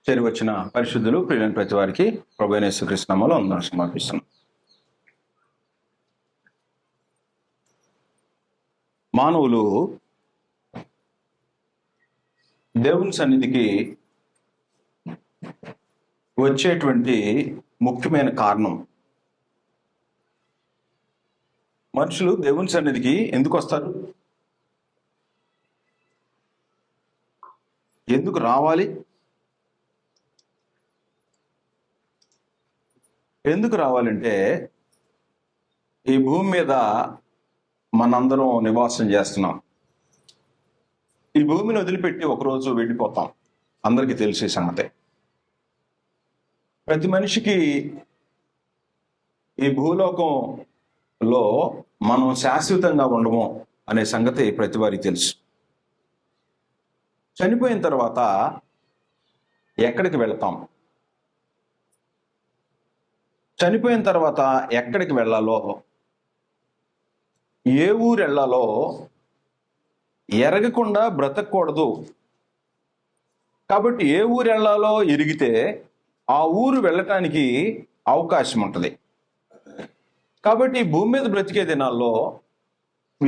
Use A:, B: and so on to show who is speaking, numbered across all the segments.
A: చేరి వచ్చిన పరిశుద్ధులు ప్రియులైన ప్రతి వారికి ప్రభువైన యేసుక్రీస్తు నామములో వందనాలు సమర్పిస్తున్నాం. మానవులు దేవుని సన్నిధికి వచ్చేటువంటి ముఖ్యమైన కారణం, మనుషులు దేవుని సన్నిధికి ఎందుకు వస్తారు, ఎందుకు రావాలి, ఎందుకు రావాలంటే ఈ భూమి మీద మనందరం నివాసం చేస్తున్నాం. ఈ భూమిని వదిలిపెట్టి ఒకరోజు వెళ్ళిపోతాం, అందరికీ తెలిసే సంగతే. ప్రతి మనిషికి ఈ భూలోకంలో మనం శాశ్వతంగా ఉండము అనే సంగతి ప్రతి వారికి తెలుసు. చనిపోయిన తర్వాత ఎక్కడికి వెళతాం, చనిపోయిన తర్వాత ఎక్కడికి వెళ్ళాలో, ఏ ఊరు వెళ్ళాలో ఎరగకుండా బ్రతకూడదు. కాబట్టి ఏ ఊరు వెళ్ళాలో ఎరిగితే ఆ ఊరు వెళ్ళటానికి అవకాశం ఉంటుంది. కాబట్టి ఈ భూమి మీద బ్రతికే దినాల్లో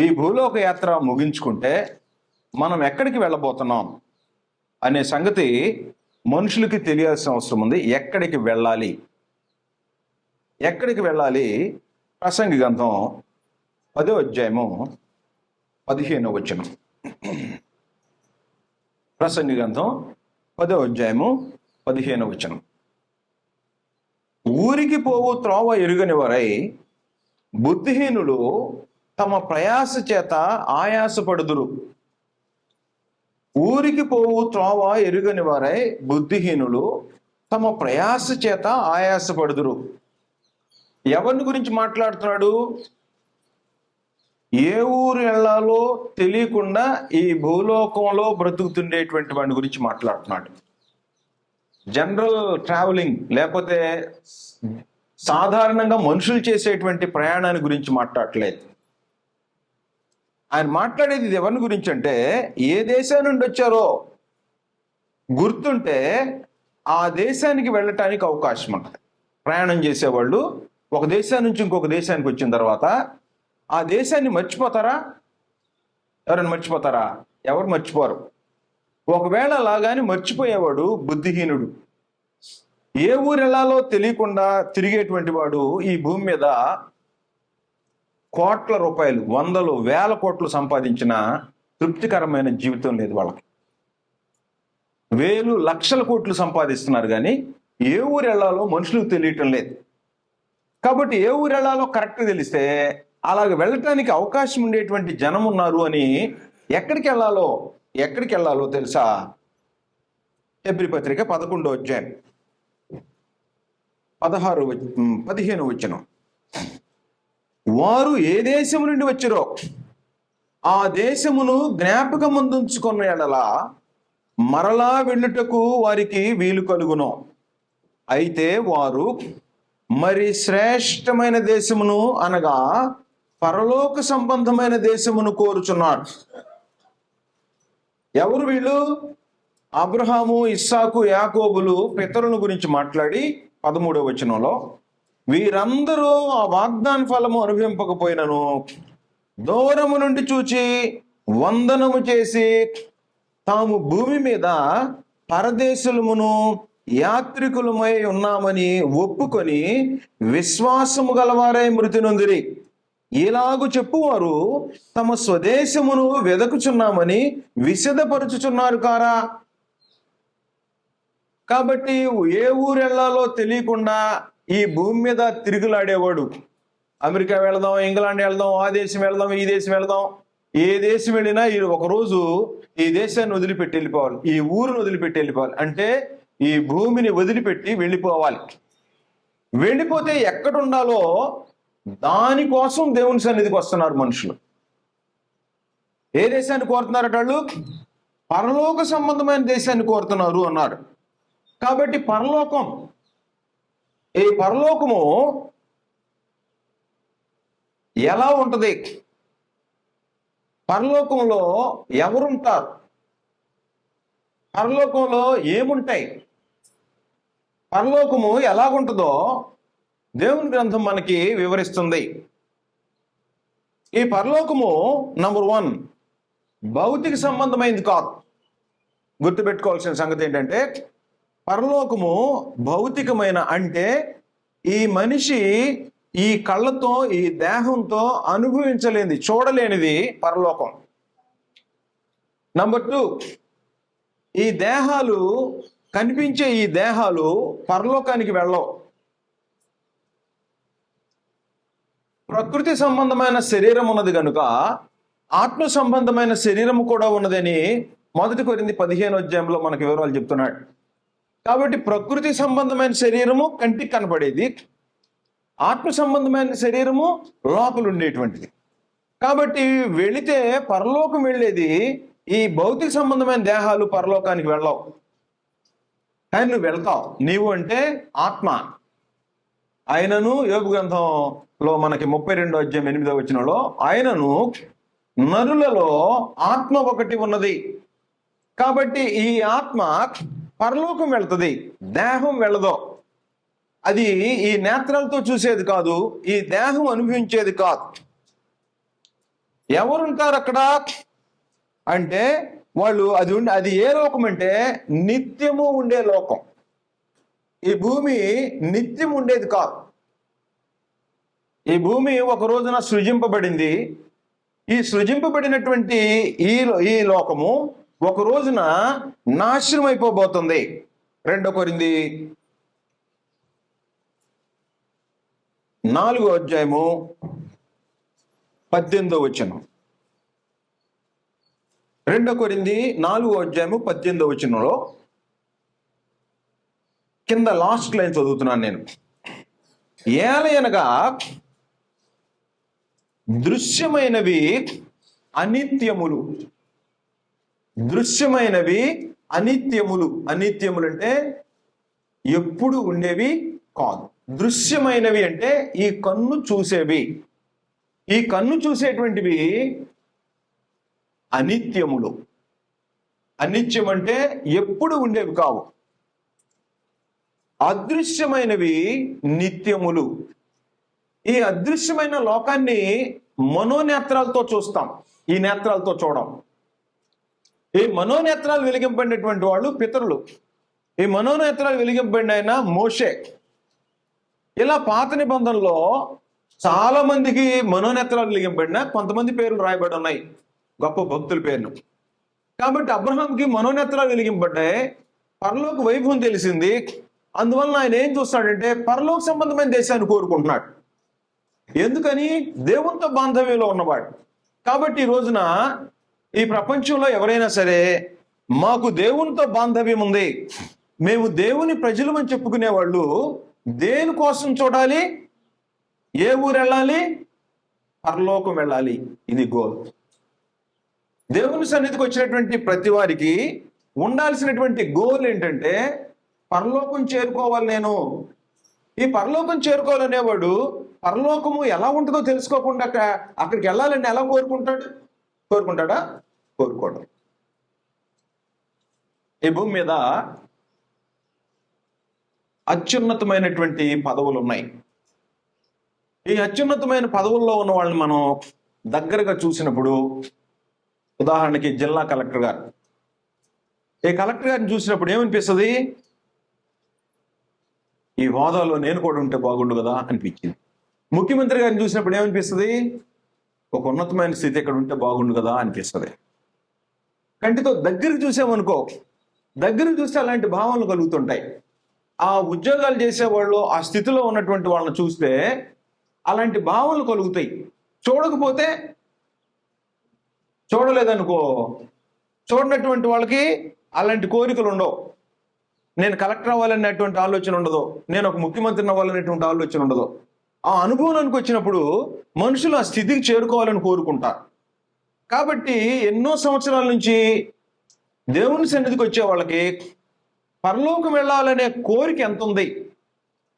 A: ఈ భూలోక యాత్ర ముగించుకుంటే మనం ఎక్కడికి వెళ్ళబోతున్నాం అనే సంగతి మనుషులకి తెలియాల్సిన అవసరం ఉంది. ఎక్కడికి వెళ్ళాలి, ఎక్కడికి వెళ్ళాలి? ప్రసంగి గ్రంథం 10వ అధ్యాయము 15వ వచనం. ప్రసంగి గ్రంథం 10వ అధ్యాయము 15వ వచనం. ఊరికి పోవు త్రోవ ఎరుగని వారై బుద్ధిహీనులు తమ ప్రయాస చేత ఆయాసపడుదురు. ఊరికి పోవు త్రోవ ఎరుగని వారై బుద్ధిహీనులు తమ ప్రయాస చేత ఆయాసపడుదురు. ఎవరిని గురించి మాట్లాడుతున్నాడు? ఏ ఊరు వెళ్ళాలో తెలియకుండా ఈ భూలోకంలో బ్రతుకుతుండేటువంటి వాడి గురించి మాట్లాడుతున్నాడు. జనరల్ ట్రావెలింగ్ లేకపోతే సాధారణంగా మనుషులు చేసేటువంటి ప్రయాణాన్ని గురించి మాట్లాడట్లేదు. ఆయన మాట్లాడేది ఎవరిని గురించి అంటే, ఏ దేశం నుండి వచ్చారో గుర్తుంటే ఆ దేశానికి వెళ్ళటానికి అవకాశం ఉంటుంది. ప్రయాణం చేసేవాళ్ళు ఒక దేశం నుంచి ఇంకొక దేశానికి వచ్చిన తర్వాత ఆ దేశాన్ని మర్చిపోతారా? ఎవరైనా మర్చిపోతారా? ఎవరు మర్చిపోరు. ఒకవేళ అలాగాని మర్చిపోయేవాడు బుద్ధిహీనుడు. ఏ ఊరు వెళ్ళాలో తెలియకుండా తిరిగేటువంటి వాడు ఈ భూమి మీద కోట్ల రూపాయలు, వందలు వేల కోట్లు సంపాదించిన తృప్తికరమైన జీవితం లేదు వాళ్ళకి. వేలు లక్షల కోట్లు సంపాదిస్తున్నారు కానీ ఏ ఊరు వెళ్ళాలో మనుషులకు తెలియటం లేదు. కాబట్టి ఏ ఊరు వెళ్ళాలో కరెక్ట్గా తెలిస్తే అలాగ వెళ్ళటానికి అవకాశం ఉండేటువంటి జనం ఉన్నారు అని ఎక్కడికి వెళ్ళాలో తెలుసా? హెబ్రీ పత్రిక 11వ అధ్యాయం 15వ వచనం. వారు ఏ దేశము నుండి వచ్చిరో ఆ దేశమును జ్ఞాపకమందుంచుకున్న ఎడల మరలా వెళ్ళుటకు వారికి వీలు కలుగును. అయితే వారు మరి శ్రేష్టమైన దేశమును అనగా పరలోక సంబంధమైన దేశమును కోరుచున్నాడు. ఎవరు వీళ్ళు? అబ్రహాము, ఇస్సాకు, యాకోబులు పితరుల గురించి మాట్లాడి 13వ వచనంలో, వీరందరూ ఆ వాగ్దాన ఫలము అనుభవింపకపోయినను దూరము నుండి చూచి వందనము చేసి తాము భూమి మీద పరదేశులమును యాత్రికులమై ఉన్నామని ఒప్పుకొని విశ్వాసము గలవారై మృతి నొందిరి. ఇలాగు చెప్పువారు తమ స్వదేశమును వెదకుచున్నామని విశదపరుచుచున్నారు కారా? కాబట్టి ఏ ఊరు వెళ్ళాలో తెలియకుండా ఈ భూమి మీద తిరుగులాడేవాడు, అమెరికా వెళదాం, ఇంగ్లాండ్ వెళదాం, ఆ దేశం వెళదాం, ఈ దేశం వెళదాం, ఏ దేశం వెళ్ళినా ఒకరోజు ఈ దేశాన్ని వదిలిపెట్టి వెళ్ళిపోవాలి, ఈ ఊరిని వదిలిపెట్టి వెళ్ళిపోవాలి. అంటే ఈ భూమిని వదిలిపెట్టి వెళ్ళిపోవాలి. వెళ్ళిపోతే ఎక్కడ ఉండాలో దానికోసం దేవుని సన్నిధికి వస్తున్నారు మనుషులు. ఏ దేశాన్ని కోరుతున్నారట వాళ్ళు? పరలోక సంబంధమైన దేశాన్ని కోరుతున్నారు అన్నారు. కాబట్టి పరలోకం, ఈ పరలోకము ఎలా ఉంటది? పరలోకంలో ఎవరుంటారు? పరలోకంలో ఏముంటాయి? పరలోకము ఎలాగుంటుందో దేవుని గ్రంథం మనకి వివరిస్తుంది. ఈ పరలోకము నంబర్ 1 భౌతిక సంబంధమైనది కాదు. గుర్తుపెట్టుకోవాల్సిన సంగతి ఏంటంటే పరలోకము భౌతికమైన అంటే ఈ మనిషి ఈ కళ్ళతో ఈ దేహంతో అనుభవించలేనిది, చూడలేనిది పరలోకం. నంబర్ 2 ఈ దేహాలు కనిపించే ఈ దేహాలు పరలోకానికి వెళ్ళవు. ప్రకృతి సంబంధమైన శరీరం ఉన్నది కనుక ఆత్మ సంబంధమైన శరీరము కూడా ఉన్నదని 1 కొరింథీ 15వ అధ్యాయంలో మనకు వివరాలు చెప్తున్నాడు. కాబట్టి ప్రకృతి సంబంధమైన శరీరము కంటికి కనపడేది, ఆత్మ సంబంధమైన శరీరము లోపల ఉండేటువంటిది. కాబట్టి వెళితే పరలోకం వెళ్ళేది, ఈ భౌతిక సంబంధమైన దేహాలు పరలోకానికి వెళ్ళవు. కానీ నువ్వు వెళ్తావు. నీవు అంటే ఆత్మ. ఆయనను యోబు గ్రంథంలో మనకి 32వ అధ్యాయం 8వ వచనంలో ఆయనను నరులలో ఆత్మ ఒకటి ఉన్నది. కాబట్టి ఈ ఆత్మ పరలోకం వెళ్తుంది, దేహం వెళ్ళదు. అది ఈ నేత్రాలతో చూసేది కాదు, ఈ దేహం అనుభవించేది కాదు. ఎవరుంటారు అక్కడ అంటే వాళ్ళు అది ఏ లోకం అంటే నిత్యము ఉండే లోకం. ఈ భూమి నిత్యం ఉండేది కాదు. ఈ భూమి ఒక రోజున సృజింపబడింది. ఈ సృజింపబడినటువంటి ఈ లోకము ఒక రోజున నాశనం అయిపోబోతుంది. 2 కొరింథీ 4వ అధ్యాయము 18వ వచనం. 2 కొరింథీ 4వ అధ్యాయము 18వ వచనంలో కింద లాస్ట్ లైన్ చదువుతున్నాను నేను. ఏలయనగా దృశ్యమైనవి అనిత్యములు. దృశ్యమైనవి అనిత్యములు. అనిత్యములు అంటే ఎప్పుడు ఉండేవి కాదు. దృశ్యమైనవి అంటే ఈ కన్ను చూసేవి. ఈ కన్ను చూసేటువంటివి అనిత్యములు. అనిత్యం అంటే ఎప్పుడు ఉండేవి కావు. అదృశ్యమైనవి నిత్యములు. ఈ అదృశ్యమైన లోకాన్ని మనోనేత్రాలతో చూస్తాం, ఈ నేత్రాలతో చూడం. ఈ మనోనేత్రాలు వెలిగింపడినటువంటి వాళ్ళు పితరులు. ఈ మనోనేత్రాలు వెలిగింపబడిన ఆయన మోషే. ఇలా పాత నిబంధనలో చాలా మందికి మనోనేత్రాలు వెలిగింపబడిన కొంతమంది పేర్లు రాయబడి ఉన్నాయి, గొప్ప భక్తుల పేర్లు. కాబట్టి అబ్రహాంకి మనోనేత్రాలు వెలిగింపబడ్డాయి, పరలోక వైభవం తెలిసింది. అందువలన ఆయన ఏం చూస్తాడంటే పరలోక సంబంధమైన దేశాన్ని కోరుకుంటున్నాడు. ఎందుకని? దేవునితో బాంధవ్యంలో ఉన్నవాడు. కాబట్టి ఈ రోజున ఈ ప్రపంచంలో ఎవరైనా సరే మాకు దేవునితో బాంధవ్యం ఉంది, మేము దేవుని ప్రజలమని చెప్పుకునే వాళ్ళు దేనికోసం చూడాలి? ఏ ఊరు వెళ్ళాలి? పరలోకం వెళ్ళాలి. ఇది గోల్. దేవుని సన్నిధికి వచ్చినటువంటి ప్రతి వారికి ఉండాల్సినటువంటి గోల్ ఏంటంటే పరలోకం చేరుకోవాలి. నేను ఈ పరలోకం చేరుకోవాలనేవాడు పరలోకము ఎలా ఉంటుందో తెలుసుకోకుండా అక్కడికి వెళ్ళాలని ఎలా కోరుకుంటాడా? కోరుకోడు. ఈ భూమి మీద అత్యున్నతమైనటువంటి పదవులు ఉన్నాయి. ఈ అత్యున్నతమైన పదవుల్లో ఉన్న వాళ్ళని మనం దగ్గరగా చూసినప్పుడు, ఉదాహరణకి జిల్లా కలెక్టర్ గారు, ఈ కలెక్టర్ గారిని చూసినప్పుడు ఏమనిపిస్తుంది? ఈ హోదాలో నేను కూడా ఉంటే బాగుండు కదా అనిపించింది. ముఖ్యమంత్రి గారిని చూసినప్పుడు ఏమనిపిస్తుంది? ఒక ఉన్నతమైన స్థితి ఇక్కడ ఉంటే బాగుండు కదా అనిపిస్తుంది. కంటితో దగ్గరికి చూసామనుకో, దగ్గరికి చూస్తే అలాంటి భావనలు కలుగుతుంటాయి. ఆ ఉద్యోగాలు చేసేవాళ్ళు ఆ స్థితిలో ఉన్నటువంటి వాళ్ళని చూస్తే అలాంటి భావనలు కలుగుతాయి. చూడకపోతే, చూడలేదనుకో, చూడనటువంటి వాళ్ళకి అలాంటి కోరికలు ఉండవు. నేను కలెక్టర్ అవ్వాలనేటువంటి ఆలోచన ఉండదు, నేను ఒక ముఖ్యమంత్రిని అవ్వాలనేటువంటి ఆలోచన ఉండదు. ఆ అనుభవానికి వచ్చినప్పుడు మనుషులు ఆ స్థితికి చేరుకోవాలని కోరుకుంటారు. కాబట్టి ఎన్నో సంవత్సరాల నుంచి దేవుని సన్నిధికి వచ్చే వాళ్ళకి పరలోకం వెళ్ళాలనే కోరిక ఎంత ఉంది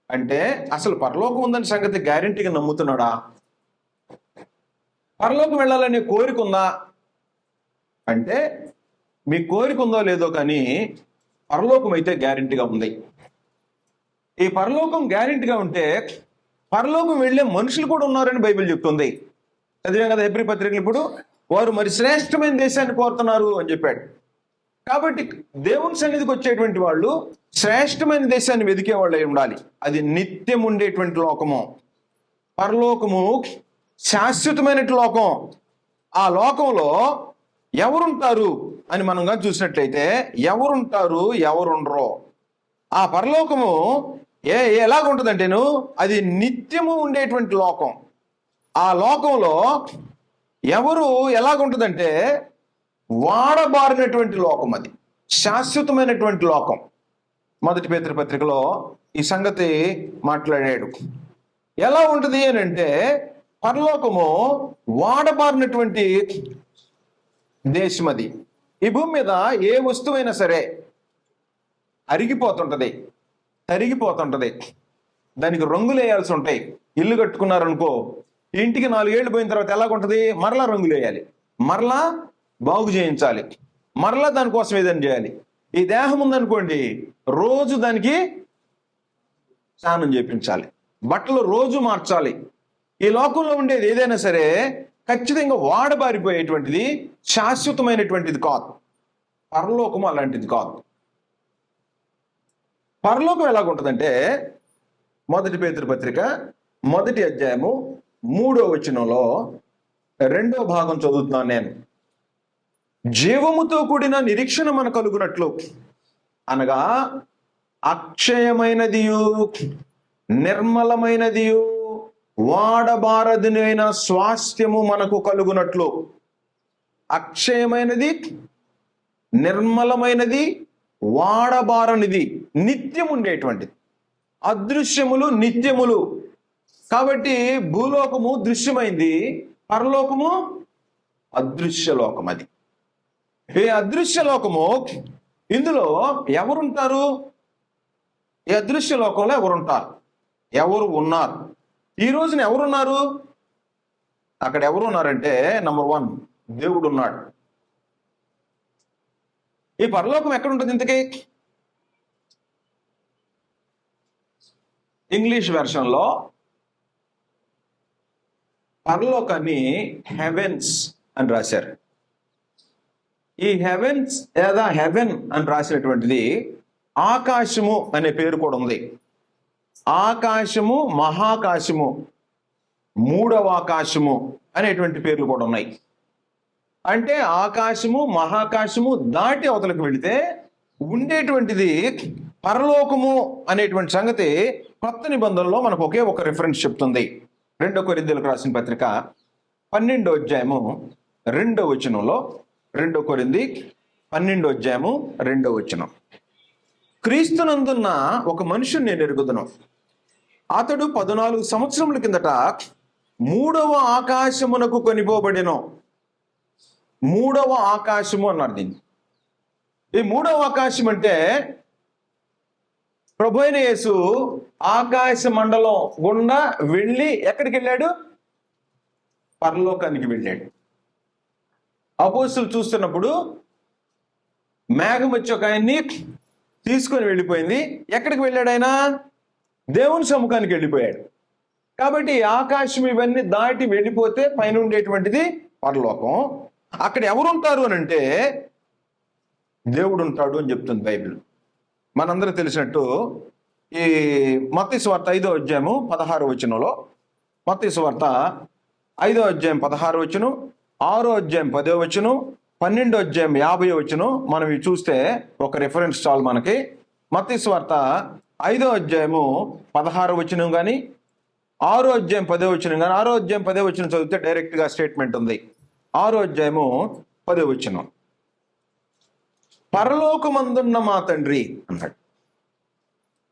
A: అంటే, అసలు పరలోకం ఉందని సంగతి గ్యారెంటీగా నమ్ముతున్నాడా? పరలోకం వెళ్ళాలనే కోరిక ఉందా అంటే, మీ కోరిక ఉందో లేదో కానీ పరలోకం అయితే గ్యారెంటీగా ఉంది. ఈ పరలోకం గ్యారెంటీగా ఉంటే పరలోకం వెళ్ళే మనుషులు కూడా ఉన్నారని బైబిల్ చెప్తుంది. చదివాం కదా హెబ్రీ పత్రికలు. ఇప్పుడు వారు మరి శ్రేష్టమైన దేశాన్ని కోరుతున్నారు అని చెప్పాడు. కాబట్టి దేవుని సన్నిధికి వచ్చేటువంటి వాళ్ళు శ్రేష్టమైన దేశాన్ని వెతికే వాళ్ళు అయి ఉండాలి. అది నిత్యం ఉండేటువంటి లోకము. పరలోకము శాశ్వతమైన లోకం. ఆ లోకంలో ఎవరుంటారు అని మనం కానీ చూసినట్లయితే ఎవరుంటారు, ఎవరుండరో. ఆ పరలోకము ఎలాగుంటుందంటేను అది నిత్యము ఉండేటువంటి లోకం. ఆ లోకంలో ఎవరు ఎలాగుంటుందంటే వాడబారినటువంటి లోకం. అది శాశ్వతమైనటువంటి లోకం. మొదటి పేతురు పత్రికలో ఈ సంగతి మాట్లాడాడు. ఎలా ఉంటుంది అని అంటే పరలోకము వాడబారినటువంటి దేశం. అది ఈ భూమి మీద ఏ వస్తువైనా సరే అరిగిపోతుంటది, తరిగిపోతుంటది. దానికి రంగులు వేయాల్సి ఉంటాయి. ఇల్లు కట్టుకున్నారనుకో, ఇంటికి 4 ఏళ్ళు పోయిన తర్వాత ఎలాగుంటది, మరలా రంగులు వేయాలి, మరలా బాగు చేయించాలి, మరలా దానికోసం ఏదైనా చేయాలి. ఈ దేహం ఉందనుకోండి, రోజు దానికి స్నానం చేయించాలి, బట్టలు రోజు మార్చాలి. ఈ లోకంలో ఉండేది ఏదైనా సరే ఖచ్చితంగా వాడబారిపోయేటువంటిది, శాశ్వతమైనటువంటిది కాదు. పరలోకము అలాంటిది కాదు. పరలోకం ఎలాగుంటుందంటే మొదటి పేతురు పత్రిక 1వ అధ్యాయము 3వ వచనంలో 2వ భాగం చదువుతున్నాను నేను. జీవముతో కూడిన నిరీక్షణ మన కలుగునట్లు, అనగా అక్షయమైనదియు నిర్మలమైనదియు వాడబారదునైన స్వాస్థ్యము మనకు కలుగునట్లు. అక్షయమైనది, నిర్మలమైనది, వాడబారనిది, నిత్యం ఉండేటువంటిది. అదృశ్యములు నిత్యములు. కాబట్టి భూలోకము దృశ్యమైంది, పరలోకము అదృశ్య లోకం. అది ఈ అదృశ్య లోకము, ఇందులో ఎవరుంటారు? ఈ అదృశ్య లోకంలో ఎవరుంటారు? ఎవరు ఉన్నారు? ఈ రోజున ఎవరున్నారు? అక్కడ ఎవరు ఉన్నారంటే నంబర్ 1 దేవుడు ఉన్నాడు. ఈ పరలోకం ఎక్కడ ఉంటుంది ఇంతకీ? ఇంగ్లీష్ వెర్షన్లో పరలోకాన్ని హెవెన్స్ అని రాశారు. ఈ హెవెన్స్ లేదా హెవెన్ అని రాసినటువంటిది ఆకాశము అనే పేరు కూడా ఉంది. ఆకాశము, మహాకాశము, 3వ ఆకాశము అనేటువంటి పేర్లు కూడా ఉన్నాయి. అంటే ఆకాశము, మహాకాశము దాటి అవతలకు వెళితే ఉండేటువంటిది పరలోకము అనేటువంటి సంగతి కొత్త నిబంధనలో మనకు ఒకే ఒక రిఫరెన్స్ చెప్తుంది. 2 కొరింథీయులకు రాసిన పత్రిక 12వ అధ్యాయము 2వ వచనంలో, 2 కొరింథీ 12వ అధ్యాయము 2వ వచనం. క్రీస్తునందున్న ఒక మనుషుని నేను ఎరుగుదును, అతడు 14 సంవత్సరముల కిందట 3వ ఆకాశమునకు కొనిపోబడెను. 3వ ఆకాశము అన్నారు దీన్ని. ఈ 3వ ఆకాశం అంటే ప్రభువైన యేసు ఆకాశ మండలం గుండా వెళ్ళి ఎక్కడికి వెళ్ళాడు? పరలోకానికి వెళ్ళాడు. అపోస్తులు చూస్తున్నప్పుడు మేఘం వచ్చి ఒక ఆయన్ని తీసుకొని వెళ్ళిపోయింది. ఎక్కడికి వెళ్ళాడు ఆయన? దేవుని సముఖానికి వెళ్ళిపోయాడు. కాబట్టి ఆకాశం ఇవన్నీ దాటి వెళ్ళిపోతే పైన ఉండేటువంటిది పరలోకం. అక్కడ ఎవరుంటారు అని అంటే దేవుడు ఉంటాడు అని చెప్తుంది బైబిల్. మనందరూ తెలిసినట్టు ఈ మత్తయి సువార్త 5వ అధ్యాయము 16వ వచనంలో, మత్తయి సువార్త 5వ అధ్యాయం 16వ వచనం, 6వ అధ్యాయం 10వ వచనం, 12వ అధ్యాయం 50వ వచనం మనం ఇవి చూస్తే ఒక రిఫరెన్స్ చాలు మనకి. మత్తయి సువార్త 5వ అధ్యాయము 16వ వచనం కానీ, 6వ అధ్యాయం 10వ వచనం కానీ, 6వ అధ్యాయం 10వ వచనం చదివితే డైరెక్ట్ గా స్టేట్మెంట్ ఉంది. 6వ అధ్యాయము 10వ వచనం, పరలోకమందున్న మా తండ్రి అన్నాడు.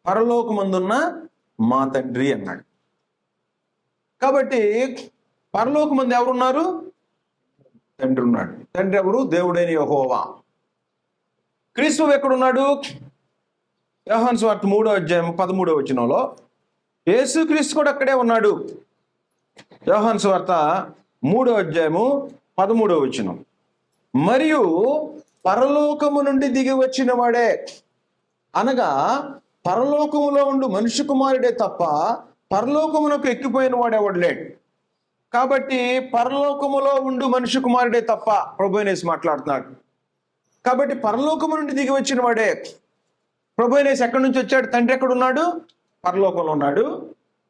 A: పరలోకమందున్న మా తండ్రి అన్నాడు. కాబట్టి పరలోకమందు ఎవరున్నారు? తండ్రి ఉన్నాడు. తండ్రి ఎవరు? దేవుడైన యెహోవా. క్రీస్తు ఎక్కడున్నాడు? యోహాను సువార్త 3వ అధ్యాయం 13వ వచనంలో యేసుక్రీస్తు కూడా అక్కడే ఉన్నాడు. యోహాను సువార్త 3వ అధ్యాయము 13వ వచనం, మరియు పరలోకము నుండి దిగి వచ్చిన వాడే, అనగా పరలోకములో ఉండు మనుష్య కుమారుడే తప్ప పరలోకమునకు ఎక్కిపోయిన వాడు ఎవడు లేడు. కాబట్టి పరలోకములో ఉండు మనుష్య కుమారుడే తప్ప ప్రభు యేసు మాట్లాడుతున్నాడు. కాబట్టి పరలోకము నుండి దిగి వచ్చిన వాడే. ప్రభు యేసు ఎక్కడి నుంచి వచ్చాడు? తండ్రి ఎక్కడున్నాడు? పరలోకంలో ఉన్నాడు.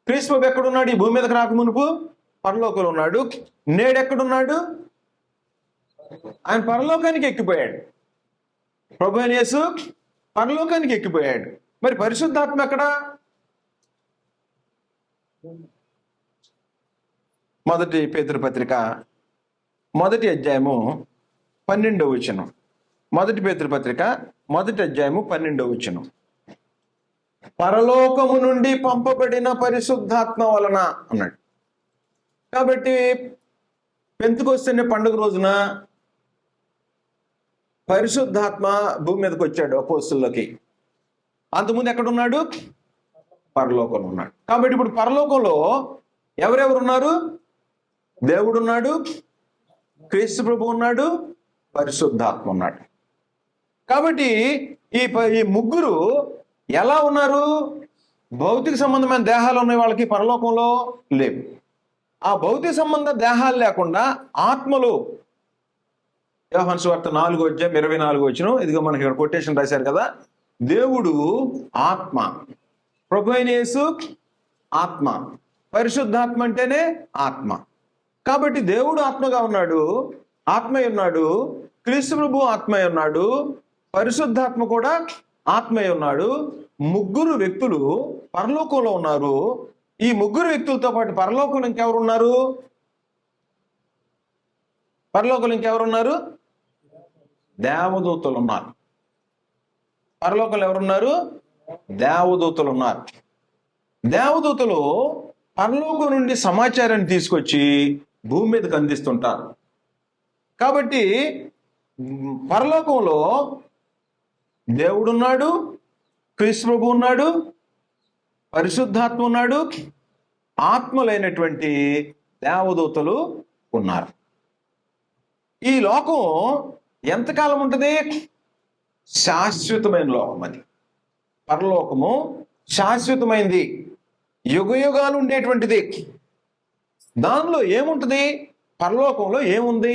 A: క్రీస్తు ప్రభు ఎక్కడున్నాడు? ఈ భూమి మీదకి రాక మునుపు పరలోకంలో ఉన్నాడు. నేడెక్కడున్నాడు? ఆయన పరలోకానికి ఎక్కిపోయాడు. ప్రభు యేసు పరలోకానికి ఎక్కిపోయాడు. మరి పరిశుద్ధాత్మ ఎక్కడా? మొదటి పేతురు పత్రిక 1వ అధ్యాయము 12వ వచనం. మొదటి పేతురు పత్రిక 1వ అధ్యాయము 12వ వచనం. పరలోకము నుండి పంపబడిన పరిశుద్ధాత్మ వలన అన్నాడు. కాబట్టి పెంతెకొస్తే పండుగ రోజున పరిశుద్ధాత్మ భూమి మీదకి వచ్చాడు అపోస్తులకి. అంతకుముందు ఎక్కడున్నాడు? పరలోకంలో ఉన్నాడు. కాబట్టి ఇప్పుడు పరలోకంలో ఎవరెవరు ఉన్నారు? దేవుడు ఉన్నాడు, క్రీస్తు ప్రభు ఉన్నాడు, పరిశుద్ధాత్మ ఉన్నాడు. కాబట్టి ఈ ముగ్గురు ఎలా ఉన్నారు? భౌతిక సంబంధమైన దేహాలు ఉన్నాయి వాళ్ళకి, పరలోకంలో లేవు. ఆ భౌతిక సంబంధ దేహాలు లేకుండా ఆత్మలు. యోహాను సువార్త 4వ అధ్యాయం 24వ వచనం. ఇదిగో మనకి ఇక్కడ కొటేషన్ రాశారు కదా. దేవుడు ఆత్మ, ప్రభు అయిన యేసు ఆత్మ, పరిశుద్ధాత్మ అంటేనే ఆత్మ. కాబట్టి దేవుడు ఆత్మగా ఉన్నాడు, ఆత్మయ్య ఉన్నాడు. క్రీస్తు ప్రభు ఆత్మయ్య ఉన్నాడు, పరిశుద్ధాత్మ కూడా ఆత్మయ్య ఉన్నాడు. ముగ్గురు వ్యక్తులు పరలోకంలో ఉన్నారు. ఈ ముగ్గురు వ్యక్తులతో పాటు పరలోకంలో ఇంకెవరు ఉన్నారు? పరలోకంలో ఇంకెవరున్నారు? దేవదూతలు ఉన్నారు. పరలోకంలో ఎవరున్నారు? దేవదూతలు ఉన్నారు. దేవదూతలు పరలోకం నుండి సమాచారాన్ని తీసుకొచ్చి భూమి మీదకి అందిస్తుంటారు. కాబట్టి పరలోకంలో దేవుడున్నాడు, క్రీస్తు ప్రభు ఉన్నాడు, పరిశుద్ధాత్మ ఉన్నాడు, ఆత్మలైనటువంటి దేవదూతలు ఉన్నారు. ఈ లోకం ఎంతకాలం ఉంటుంది? శాశ్వతమైన లోకం. అది పరలోకము శాశ్వతమైంది, యుగ యుగాలు ఉండేటువంటిది. దానిలో ఏముంటుంది? పరలోకంలో ఏముంది?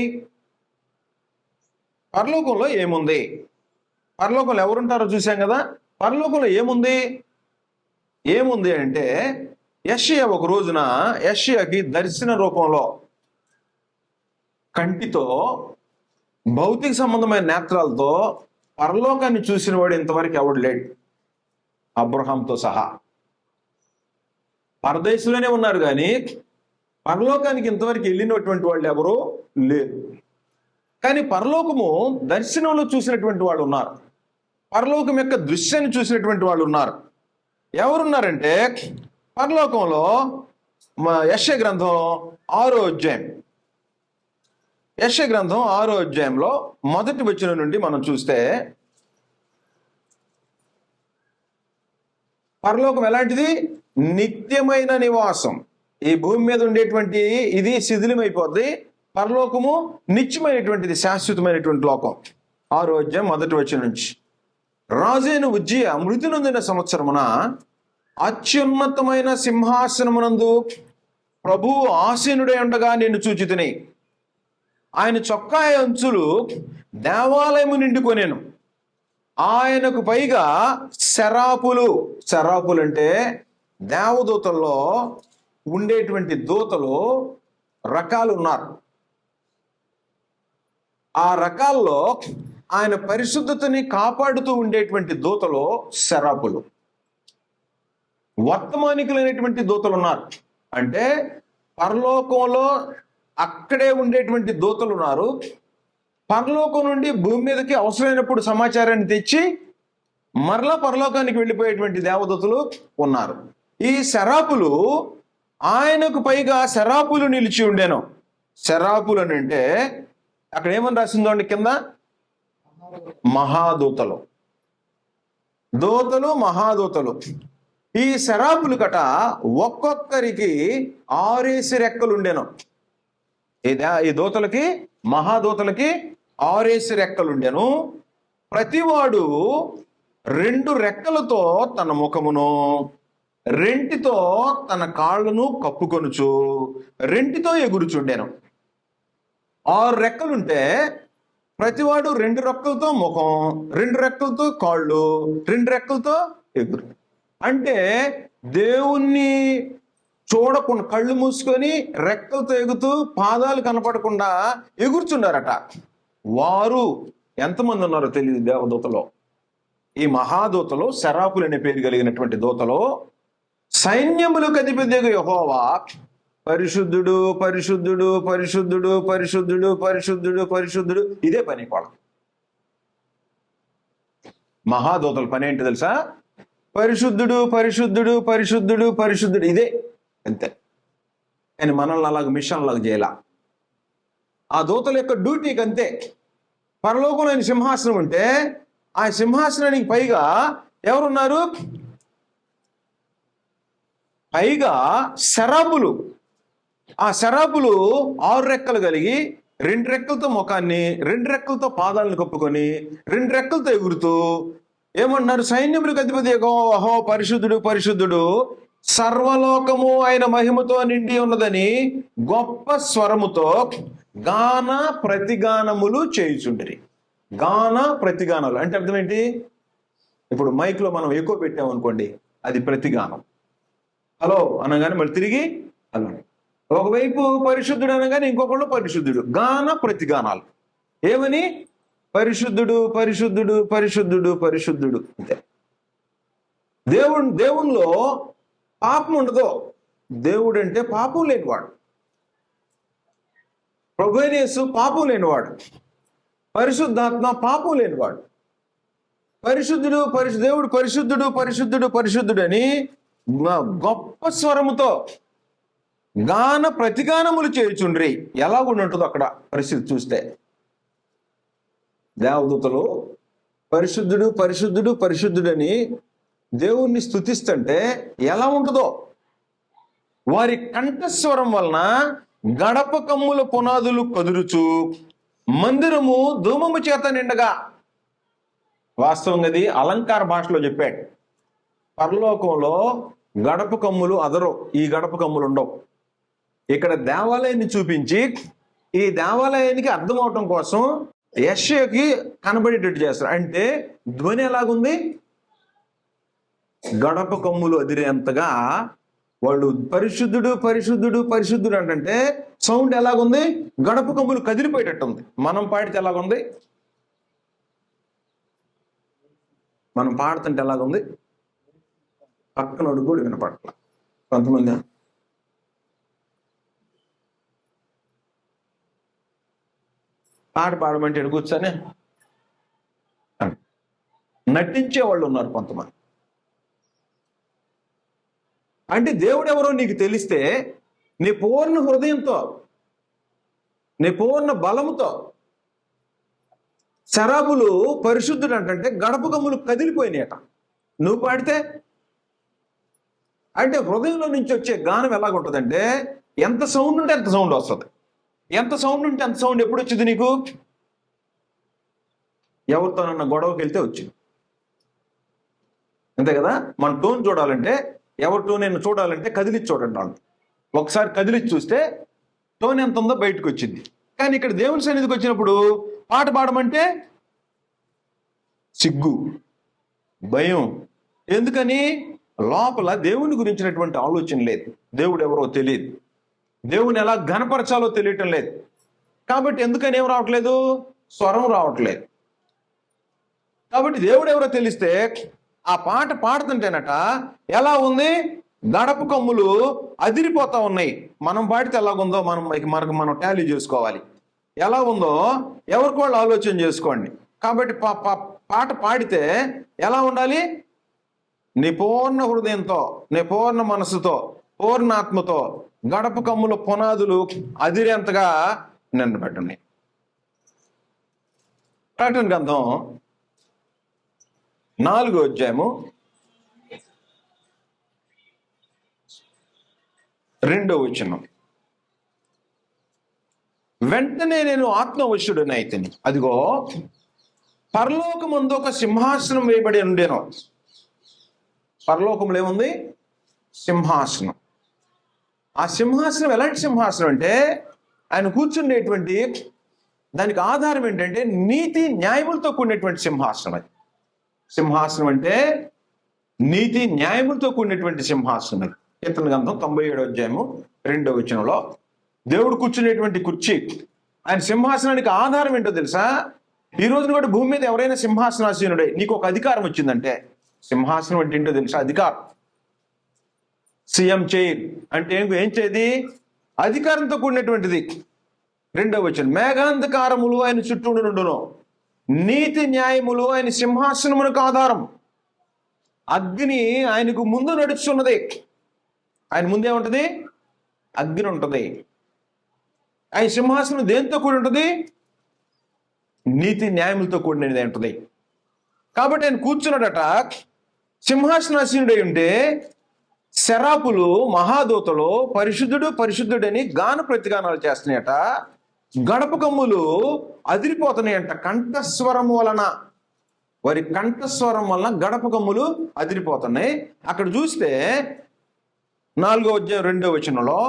A: పరలోకంలో ఏముంది? పరలోకంలో ఎవరుంటారో చూసాం కదా. పరలోకంలో ఏముంది? ఏముంది అంటే యెషయా ఒక రోజున యెషయాకి దర్శన రూపంలో కంటితో భౌతిక సంబంధమైన నేత్రాలతో పరలోకాన్ని చూసిన వాడు ఇంతవరకు ఎవడు లేడు, అబ్రహాంతో సహా. పరదేశంలోనే ఉన్నారు కానీ పరలోకానికి ఇంతవరకు వెళ్ళినటువంటి వాళ్ళు ఎవరు లేరు. కానీ పరలోకము దర్శనంలో చూసినటువంటి వాళ్ళు ఉన్నారు, పరలోకం యొక్క దృశ్యాన్ని చూసినటువంటి వాళ్ళు ఉన్నారు. ఎవరున్నారంటే పరలోకంలో యెషయా గ్రంథం 6వ అధ్యాయం, యెషయా గ్రంథం 6వ అధ్యాయంలో మొదటి వచనం నుండి మనం చూస్తే పరలోకం ఎలాంటిది? నిత్యమైన నివాసం. ఈ భూమి మీద ఉండేటువంటి ఇది శిథిలమైపోద్ది. పరలోకము నిత్యమైనటువంటిది, శాశ్వతమైనటువంటి లోకం. 6వ అధ్యాయం మొదటి వచనం నుంచి. రాజైన ఉజ్జియా మృతి నొందిన సంవత్సరమున అత్యున్నతమైన సింహాసనమునందు ప్రభువు ఆసీనుడై ఉండగా నిన్ను చూచితిని. ఆయన చొక్కా అంచులు దేవాలయము నిండుకొనెను. ఆయనకు పైగా శరాపులు. శరాపులు అంటే దేవదూతల్లో ఉండేటువంటి దూతలు రకాలు ఉన్నారు. ఆ రకాల్లో ఆయన పరిశుద్ధతని కాపాడుతూ ఉండేటువంటి దూతలు శరాపులు. వర్తమానికులైనటువంటి దూతలు ఉన్నారు. అంటే పరలోకంలో అక్కడే ఉండేటువంటి దూతలు ఉన్నారు. పరలోకం నుండి భూమి మీదకి అవసరమైనప్పుడు సమాచారాన్ని తెచ్చి మరలా పరలోకానికి వెళ్ళిపోయేటువంటి దేవదూతలు ఉన్నారు. ఈ శరాపులు, ఆయనకు పైగా శరాపులు నిలిచి ఉండేను. శరాపులు అని అంటే అక్కడ ఏమని రాసిందో కింద, మహాదూతలు. దూతలు, మహాదూతలు. ఈ శరాపులు కట ఒక్కొక్కరికి 6 రెక్కలు ఉండేను. ఈ దూతలకి, మహాదూతలకి 6 రెక్కలు ఉండేను. ప్రతివాడు రెండు రెక్కలతో తన ముఖమును, రెంటితో తన కాళ్ళను కప్పుకొనుచు రెంటితో ఎగురుచుండెను. 6 రెక్కలుంటే ప్రతివాడు 2 రెక్కలతో ముఖం, 2 రెక్కలతో కాళ్ళు, 2 రెక్కలతో ఎగురు. అంటే దేవుణ్ణి చూడకుండా కళ్ళు మూసుకొని రెక్కలతో ఎగుతూ పాదాలు కనపడకుండా ఎగురుచున్నారట. వారు ఎంతమంది ఉన్నారో తెలియదు దేవదూతలో. ఈ మహాదూతలో శరాపులు అనే పేరు కలిగినటువంటి దూతలో సైన్యములకు అధిపతియగు యెహోవా పరిశుద్ధుడు పరిశుద్ధుడు పరిశుద్ధుడు పరిశుద్ధుడు పరిశుద్ధుడు పరిశుద్ధుడు, ఇదే పని వాళ్ళకి. మహాదూతల పని ఏంటి తెలుసా? పరిశుద్ధుడు పరిశుద్ధుడు పరిశుద్ధుడు పరిశుద్ధుడు, ఇదే అంతే. కానీ మనల్ని అలాగ మిషన్ లాగా చేయాల. ఆ దూతల యొక్క డ్యూటీకి అంతే. పరలోకంలో సింహాసనం ఉంటే ఆ సింహాసనానికి పైగా ఎవరున్నారు? పైగా శరాబులు. ఆ శరాబులు 6 రెక్కలు కలిగి 2 రెక్కలతో ముఖాన్ని, 2 రెక్కలతో పాదాలను కప్పుకొని 2 రెక్కలతో ఎగురుతూ ఏమంటున్నారు? సైన్యములకు అధిపతి యెహోవా పరిశుద్ధుడు పరిశుద్ధుడు, సర్వలోకము ఆయన మహిమతో నిండి ఉన్నదని గొప్ప స్వరముతో గాన ప్రతిగానములు చేయుచుండిరి. గాన ప్రతిగానాలు అంటే అర్థం ఏంటి? ఇప్పుడు మైక్లో మనం ఎక్కువ పెట్టామనుకోండి, అది ప్రతిగానం. హలో అనగానే మళ్ళీ తిరిగి హలో. ఒకవైపు పరిశుద్ధుడు అనగానే ఇంకొకళ్ళు పరిశుద్ధుడు. గాన ప్రతిగానాలు. ఏమని? పరిశుద్ధుడు పరిశుద్ధుడు పరిశుద్ధుడు పరిశుద్ధుడు, అంతే. దేవునిలో పాపం ఉండదు. దేవుడు అంటే పాపం లేనివాడు. ప్రభువైన యేసు పాపం లేనివాడు. పరిశుద్ధాత్మ పాపం లేనివాడు. పరిశుద్ధుడు దేవుడు పరిశుద్ధుడు పరిశుద్ధుడు పరిశుద్ధుడు అని గొప్ప స్వరముతో గాన ప్రతిగానములు చేయుచుండ్రి. ఎలా కూడా ఉంటుందో అక్కడ పరిస్థితి చూస్తే. దేవదూతలు పరిశుద్ధుడు పరిశుద్ధుడు పరిశుద్ధుడని దేవుణ్ణి స్తుతిస్తుంటే ఎలా ఉంటుందో. వారి కంఠస్వరం వలన గడప కమ్ముల పునాదులు కదురుచు మందిరము ధూమము చేత నిండగా. వాస్తవంగా అది అలంకార భాషలో చెప్పాడు. పరలోకంలో గడప కమ్ములు అదరు, ఈ గడప కమ్ములు ఉండవు. ఇక్కడ దేవాలయాన్ని చూపించి ఈ దేవాలయానికి అర్థం అవటం కోసం యెషయాకి కనబడేటట్టు చేస్తారు. అంటే ధ్వని ఎలాగుంది? గడప కమ్ములు అదిరేంతగా వాళ్ళు పరిశుద్ధుడు పరిశుద్ధుడు పరిశుద్ధుడు అంటే సౌండ్ ఎలాగుంది? గడప కమ్ములు కదిలిపోయేటట్టు ఉంది. మనం పాడితే ఎలాగుంది? మనం పాడుతుంటే ఎలాగుంది? పక్కనోడు కూడా వినపడట్ల. కొంతమంది పాడమంటే కూర్చొని నటించే వాళ్ళు ఉన్నారు కొంతమంది. అంటే దేవుడు ఎవరో నీకు తెలిస్తే నీ పూర్ణ హృదయంతో, నీ పూర్ణ బలముతో, శరాబులు పరిశుద్ధుడు అంటే గడప కమ్ములు కదిలిపోయినాయట నువ్వు పాడితే. అంటే హృదయంలో నుంచి వచ్చే గానం ఎలాగుంటుందంటే ఎంత సౌండ్ ఉంటే అంత సౌండ్ వస్తుంది. ఎంత సౌండ్ ఉంటే అంత సౌండ్ ఎప్పుడు వచ్చింది నీకు? ఎవరితోనన్నా గొడవకి వెళ్తే వచ్చింది, అంతే కదా. మన టోన్ చూడాలంటే, ఎవరి టోన్ నేను చూడాలంటే కదిలిచ్చి చూడండి. వాళ్ళు ఒకసారి కదిలిచ్చి చూస్తే టోన్ ఎంత ఉందో బయటకు వచ్చింది. కానీ ఇక్కడ దేవుని సన్నిధికి వచ్చినప్పుడు పాట పాడమంటే సిగ్గు, భయం. ఎందుకని? లోపల దేవుని గురించినటువంటి ఆలోచన లేదు. దేవుడు ఎవరో తెలియదు. దేవుని ఎలా ఘనపరచాలో తెలియటం లేదు. కాబట్టి ఎందుకని ఏం రావట్లేదు? స్వరం రావట్లేదు. కాబట్టి దేవుడు ఎవరో తెలిస్తే ఆ పాట పాడుతుంటేనట ఎలా ఉంది? గడప కమ్ములు అదిరిపోతా ఉన్నాయి. మనం పాడితే ఎలాగుందో మనం టాలీ చేసుకోవాలి. ఎలా ఉందో ఎవరికి వాళ్ళు ఆలోచన చేసుకోండి. కాబట్టి పాట పాడితే ఎలా ఉండాలి? నీ పూర్ణ హృదయంతో, నీ పూర్ణ మనసుతో, పూర్ణ ఆత్మతో గడప కమ్ముల పునాదులు అదిరేంతగా నిన్ను పెట్టండి. ప్రకటన గ్రంథం 4వ అధ్యాయము 2వ వచనం. వెంటనే నేను ఆత్మవశుడనైతిని, అదిగో పరలోకమందు ఒక సింహాసనం వేయబడి ఉండేను. పరలోకంలో ఏముంది? సింహాసనం. ఆ సింహాసనం ఎలాంటి సింహాసనం అంటే ఆయన కూర్చుండేటువంటి దానికి ఆధారం ఏంటంటే నీతి న్యాయములతో కూడినటువంటి సింహాసనం. అది సింహాసనం అంటే నీతి న్యాయములతో కూడినటువంటి సింహాసనం. అది కీర్తన గ్రంథం 97వ అధ్యాయము 2వ వచనంలో దేవుడు కూర్చునేటువంటి కుర్చీ, ఆయన సింహాసనానికి ఆధారం ఏంటో తెలుసా? ఈ రోజున కూడా భూమి మీద ఎవరైనా సింహాసనాసీనుడే నీకు ఒక అధికారం వచ్చిందంటే, సింహాసనం అంటే ఏంటో తెలుసా? అధికారం. సీఎం చైర్ అంటే ఏం చేది? అధికారంతో కూడినటువంటిది. 2వ వచనం, మేఘాంధకారములు ఆయన చుట్టూ నుండును, నీతి న్యాయములు ఆయన సింహాసనమునకు ఆధారం. అగ్ని ఆయనకు ముందు నడుస్తున్నది. ఆయన ముందేముంటది? అగ్ని ఉంటది. ఆయన సింహాసనం దేంతో కూడి ఉంటుంది? నీతి న్యాయములతో కూడినది ఉంటుంది. కాబట్టి ఆయన కూర్చున్నాడట. సింహాసనాసీనుడై ఉంటే శరాపులు మహాదూతలు పరిశుద్ధుడు పరిశుద్ధుడని గాన ప్రతిగానాలు చేస్తున్నాయట. గడప కమ్ములు అదిరిపోతున్నాయంట కంఠస్వరం వలన. వారి కంఠస్వరం వలన గడప కమ్ములు అదిరిపోతున్నాయి. అక్కడ చూస్తే 4వ అధ్యాయం 2వ వచనంలో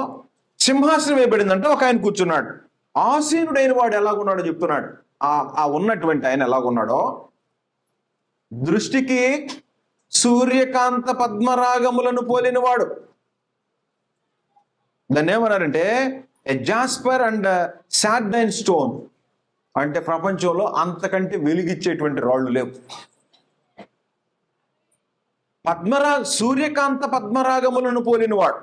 A: సింహాసనం వేయబడిందంటే ఒక ఆయన కూర్చున్నాడు. ఆసీనుడైన వాడు ఎలాగున్నాడో చెప్తున్నాడు. ఆ ఉన్నటువంటి ఆయన ఎలాగున్నాడో, దృష్టికి సూర్యకాంత పద్మరాగములను పోలినవాడు. దాన్ని ఏమన్నారంటే ఎ జాస్పర్ అండ్ సార్డైన్ స్టోన్. అంటే ప్రపంచంలో అంతకంటే వెలిగిచ్చేటువంటి రాళ్ళు లేవు. సూర్యకాంత పద్మరాగములను పోలినవాడు,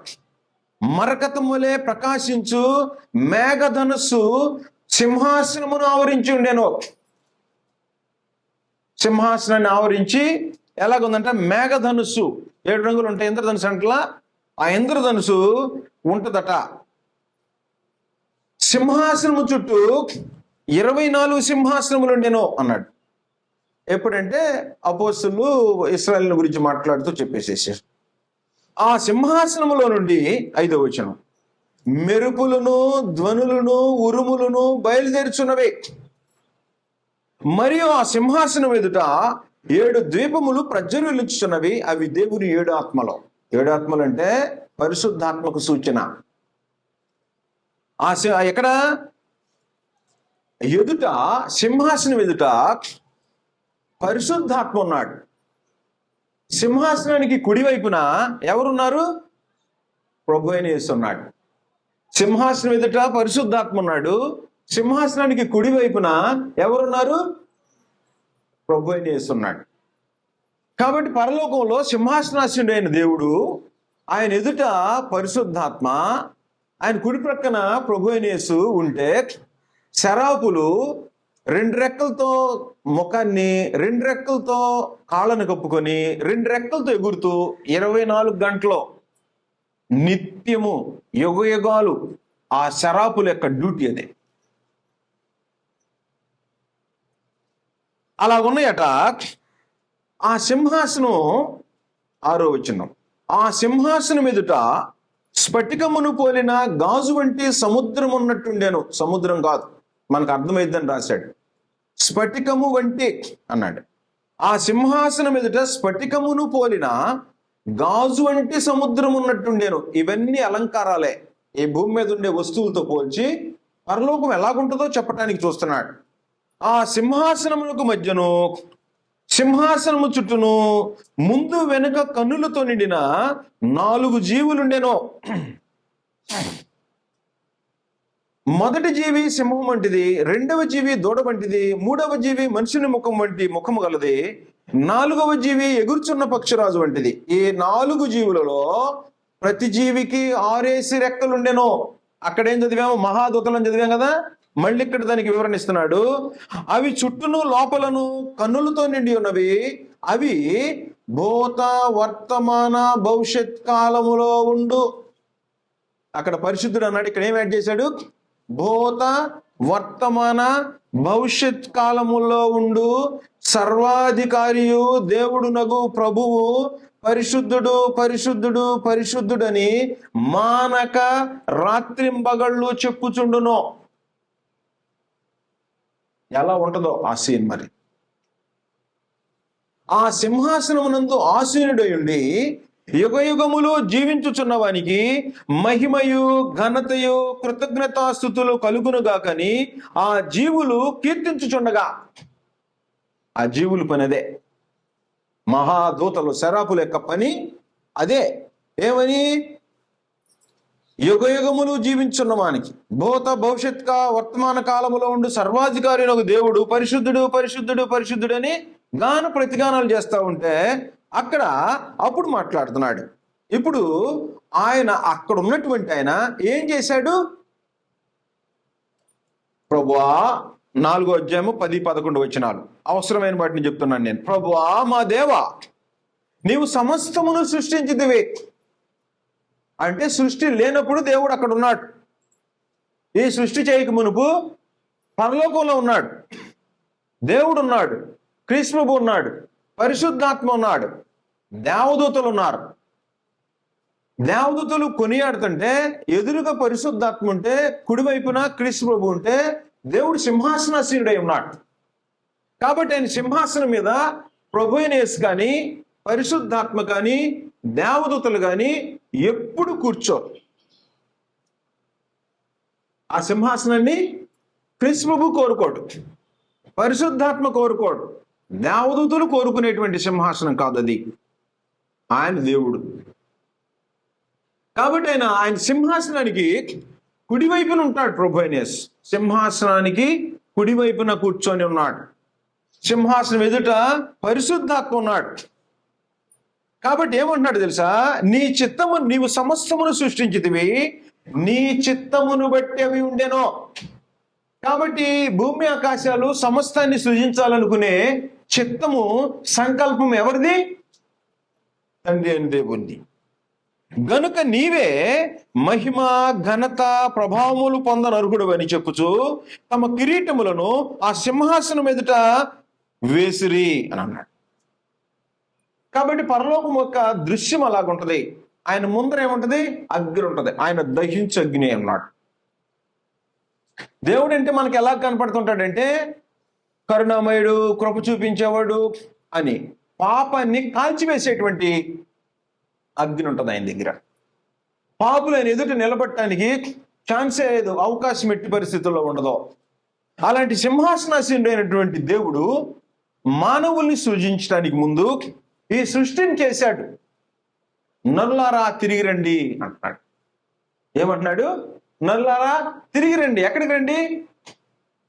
A: మరకతములే ప్రకాశించు మేఘధనుస్సు సింహాసనమును ఆవరించి ఉండేను. సింహాసనాన్ని ఆవరించి ఎలాగుందంటే మేఘధనుస్సు. 7 రంగులు ఉంటాయి ఇంద్రధనుసు అంటలా. ఆ ఇంద్రధనుసు ఉంటదట. సింహాసనము చుట్టూ 24 సింహాసనములు ఉండేను అన్నాడు. ఎప్పుడంటే అపోస్తలులు ఇశ్రాయేలు గురించి మాట్లాడుతూ చెప్పేసేసారు. ఆ సింహాసనములో నుండి 5వ వచనం, మెరుపులను ధ్వనులను ఉరుములను బయలుదేరుచున్నవే. మరియు ఆ సింహాసనం ఎదుట 7 ద్వీపములు ప్రజ్వలించుచున్నవి. అవి దేవుని 7 ఆత్మలు. 7 ఆత్మలు అంటే పరిశుద్ధాత్మకు సూచన. ఎక్కడ? ఎదుట, సింహాసనం ఎదుట పరిశుద్ధాత్మ ఉన్నాడు. సింహాసనానికి కుడివైపున ఎవరున్నారు? ప్రభు అయిన యేసు ఉన్నాడు. సింహాసనం ఎదుట పరిశుద్ధాత్మ ఉన్నాడు. సింహాసనానికి కుడివైపున ఎవరున్నారు? ప్రభు అయిన యేసు ఉన్నాడు. కాబట్టి పరలోకంలో సింహాసనాసీనుడైన దేవుడు, ఆయన ఎదుట పరిశుద్ధాత్మ, ఆయన కుడి ప్రక్కన ప్రభు అయిన యేసు ఉంటే శరాపులు 2 రెక్కలతో ముఖాన్ని, 2 రెక్కలతో కాళ్ళను కప్పుకొని 2 రెక్కలతో ఎగురుతూ 24 గంటలు నిత్యము యుగయుగాలు ఆ శరాపుల యొక్క డ్యూటీ అదే. అలా ఉన్నాయట. ఆ సింహాసనం 6వ వచనం, ఆ సింహాసనం ఎదుట స్ఫటికమును పోలిన గాజు వంటి సముద్రం ఉన్నట్టుండేను. సముద్రం కాదు, మనకు అర్థమైద్దని రాశాడు. స్ఫటికము వంటి అన్నాడు. ఆ సింహాసనం ఎదుట స్ఫటికమును పోలిన గాజు వంటి సముద్రం ఉన్నట్టుండేను. ఇవన్నీ అలంకారాలే. ఈ భూమి మీద ఉండే వస్తువులతో పోల్చి పరలోకం ఎలాగుంటుందో చెప్పడానికి చూస్తున్నాడు. ఆ సింహాసనమునకు మధ్యను, సింహాసనము చుట్టూను ముందు వెనుక కన్నులతో నిండిన 4 జీవులుండెను. మొదటి జీవి సింహం వంటిది, 2వ జీవి దూడ వంటిది, 3వ జీవి మనుషుని ముఖం వంటి ముఖము గలది, 4వ జీవి ఎగురుచున్న పక్షిరాజు వంటిది. ఈ 4 జీవులలో ప్రతి జీవికి 6 రెక్కలుండెను. అక్కడేం చదివాము? మహాదూతలను చదివాం కదా. మళ్ళీ ఇక్కడ దానికి వివరణ ఇస్తున్నాడు. అవి చుట్టూను లోపలను కన్నులతో నిండి ఉన్నవి. అవి భూత వర్తమాన భవిష్యత్ కాలములో ఉండు. అక్కడ పరిశుద్ధుడు అన్నాడు, ఇక్కడ ఏం యాడ్ చేశాడు? భూత వర్తమాన భవిష్యత్ కాలములో ఉండు సర్వాధికారియు దేవుడునగు ప్రభువు పరిశుద్ధుడు పరిశుద్ధుడు పరిశుద్ధుడని మానక రాత్రింబగళ్ళు చెప్పుచుండును. ఎలా ఉంటుందో ఆ సీన్ మరి. ఆ సింహాసనమునందు ఆసీనుడై ఉండి యుగయుగములు జీవించుచున్నవానికి మహిమయు ఘనతయు కృతజ్ఞతాస్తుతులు కలుగునుగాకని ఆ జీవులు కీర్తించుచుండగా. ఆ జీవులు పని అదే, మహాదూతలు శరాపుల యొక్క పని అదే. ఏమని? యుగయుగములు జీవించున్నవానికి, భూత భవిష్యత్ వర్తమాన కాలములో ఉండు సర్వాధికారి ఒక దేవుడు పరిశుద్ధుడు పరిశుద్ధుడు పరిశుద్ధుడని గాన ప్రతిగానాలు చేస్తూ ఉంటే అక్కడ అప్పుడు మాట్లాడుతున్నాడు. ఇప్పుడు ఆయన అక్కడ ఉన్నటువంటి ఆయన ఏం చేశాడు? ప్రభువా, 4వ అధ్యాయము 10-11 వచనాలు అవసరమైన వాటిని చెప్తున్నాను నేను. ప్రభువా మా దేవా, నీవు సమస్తమును సృష్టించితివి. అంటే సృష్టి లేనప్పుడు దేవుడు అక్కడ ఉన్నాడు. ఈ సృష్టి చేయక మునుపు పరలోకంలో ఉన్నాడు, దేవుడు ఉన్నాడు, క్రీస్తు ఉన్నాడు, పరిశుద్ధాత్మ ఉన్నాడు, దేవదూతలు ఉన్నారు. దేవదూతలు కొనియాడుతుంటే ఎదురుగా పరిశుద్ధాత్మ ఉంటే, కుడివైపున క్రీస్తు ప్రభు ఉంటే దేవుడు సింహాసనాసీనుడై ఉన్నాడు. కాబట్టి ఆయన సింహాసనం మీద ప్రభు అయిన యేసు కానీ, పరిశుద్ధాత్మ కానీ, దేవదూతలు కానీ ఎప్పుడు కూర్చోరు. ఆ సింహాసనాన్ని క్రీస్తు ప్రభు కోరుకోడు, పరిశుద్ధాత్మ కోరుకోడు, దేవదూతలు కోరుకునేటువంటి సింహాసనం కాదు అది. ఆయన దేవుడు. కాబట్టి ఆయన సింహాసనానికి కుడివైపున ఉంటాడు. ప్రభు అయిన యేసు సింహాసనానికి కుడివైపున కూర్చొని ఉన్నాడు. సింహాసనం ఎదుట పరిశుద్ధాత్మ ఉన్నాడు. కాబట్టి ఏమంటున్నాడు తెలుసా? నీ చిత్తము, నీవు సమస్తమును సృష్టించితివి, నీ చిత్తమును బట్టి అవి ఉండెనో. కాబట్టి భూమి ఆకాశాలు సమస్తాన్ని సృజించాలనుకునే చిత్తము, సంకల్పం ఎవరిది? తండ్రి అని దేవుంది. గనుక నీవే మహిమ ఘనత ప్రభావములు పొందనర్హుడు అని చెప్పుచు తమ కిరీటములను ఆ సింహాసనం ఎదుట వేసిరి అని అన్నాడు. కాబట్టి పరలోకం యొక్క దృశ్యం అలాగుంటది. ఆయన ముందర ఏముంటది? అగ్ని ఉంటది. ఆయన దహించు అగ్ని అన్నాడు. దేవుడు అంటే మనకి ఎలా కనపడుతుంటాడంటే కరుణామయుడు, కృప చూపించేవాడు అని. పాపాన్ని కాల్చివేసేటువంటి అగ్ని ఉంటుంది ఆయన దగ్గర. పాపులను ఎదుట నిలబడటానికి ఛాన్సే లేదు, అవకాశం ఎట్టి పరిస్థితుల్లో ఉండదు. అలాంటి సింహాసనాసీనుడైనటువంటి దేవుడు మానవుల్ని సృజించడానికి ముందు ఈ సృష్టిని చేశాడు. నరులారా తిరిగి రండి అంటున్నాడు. ఏమంటున్నాడు? నరులారా తిరిగి రండి. ఎక్కడికి రండి?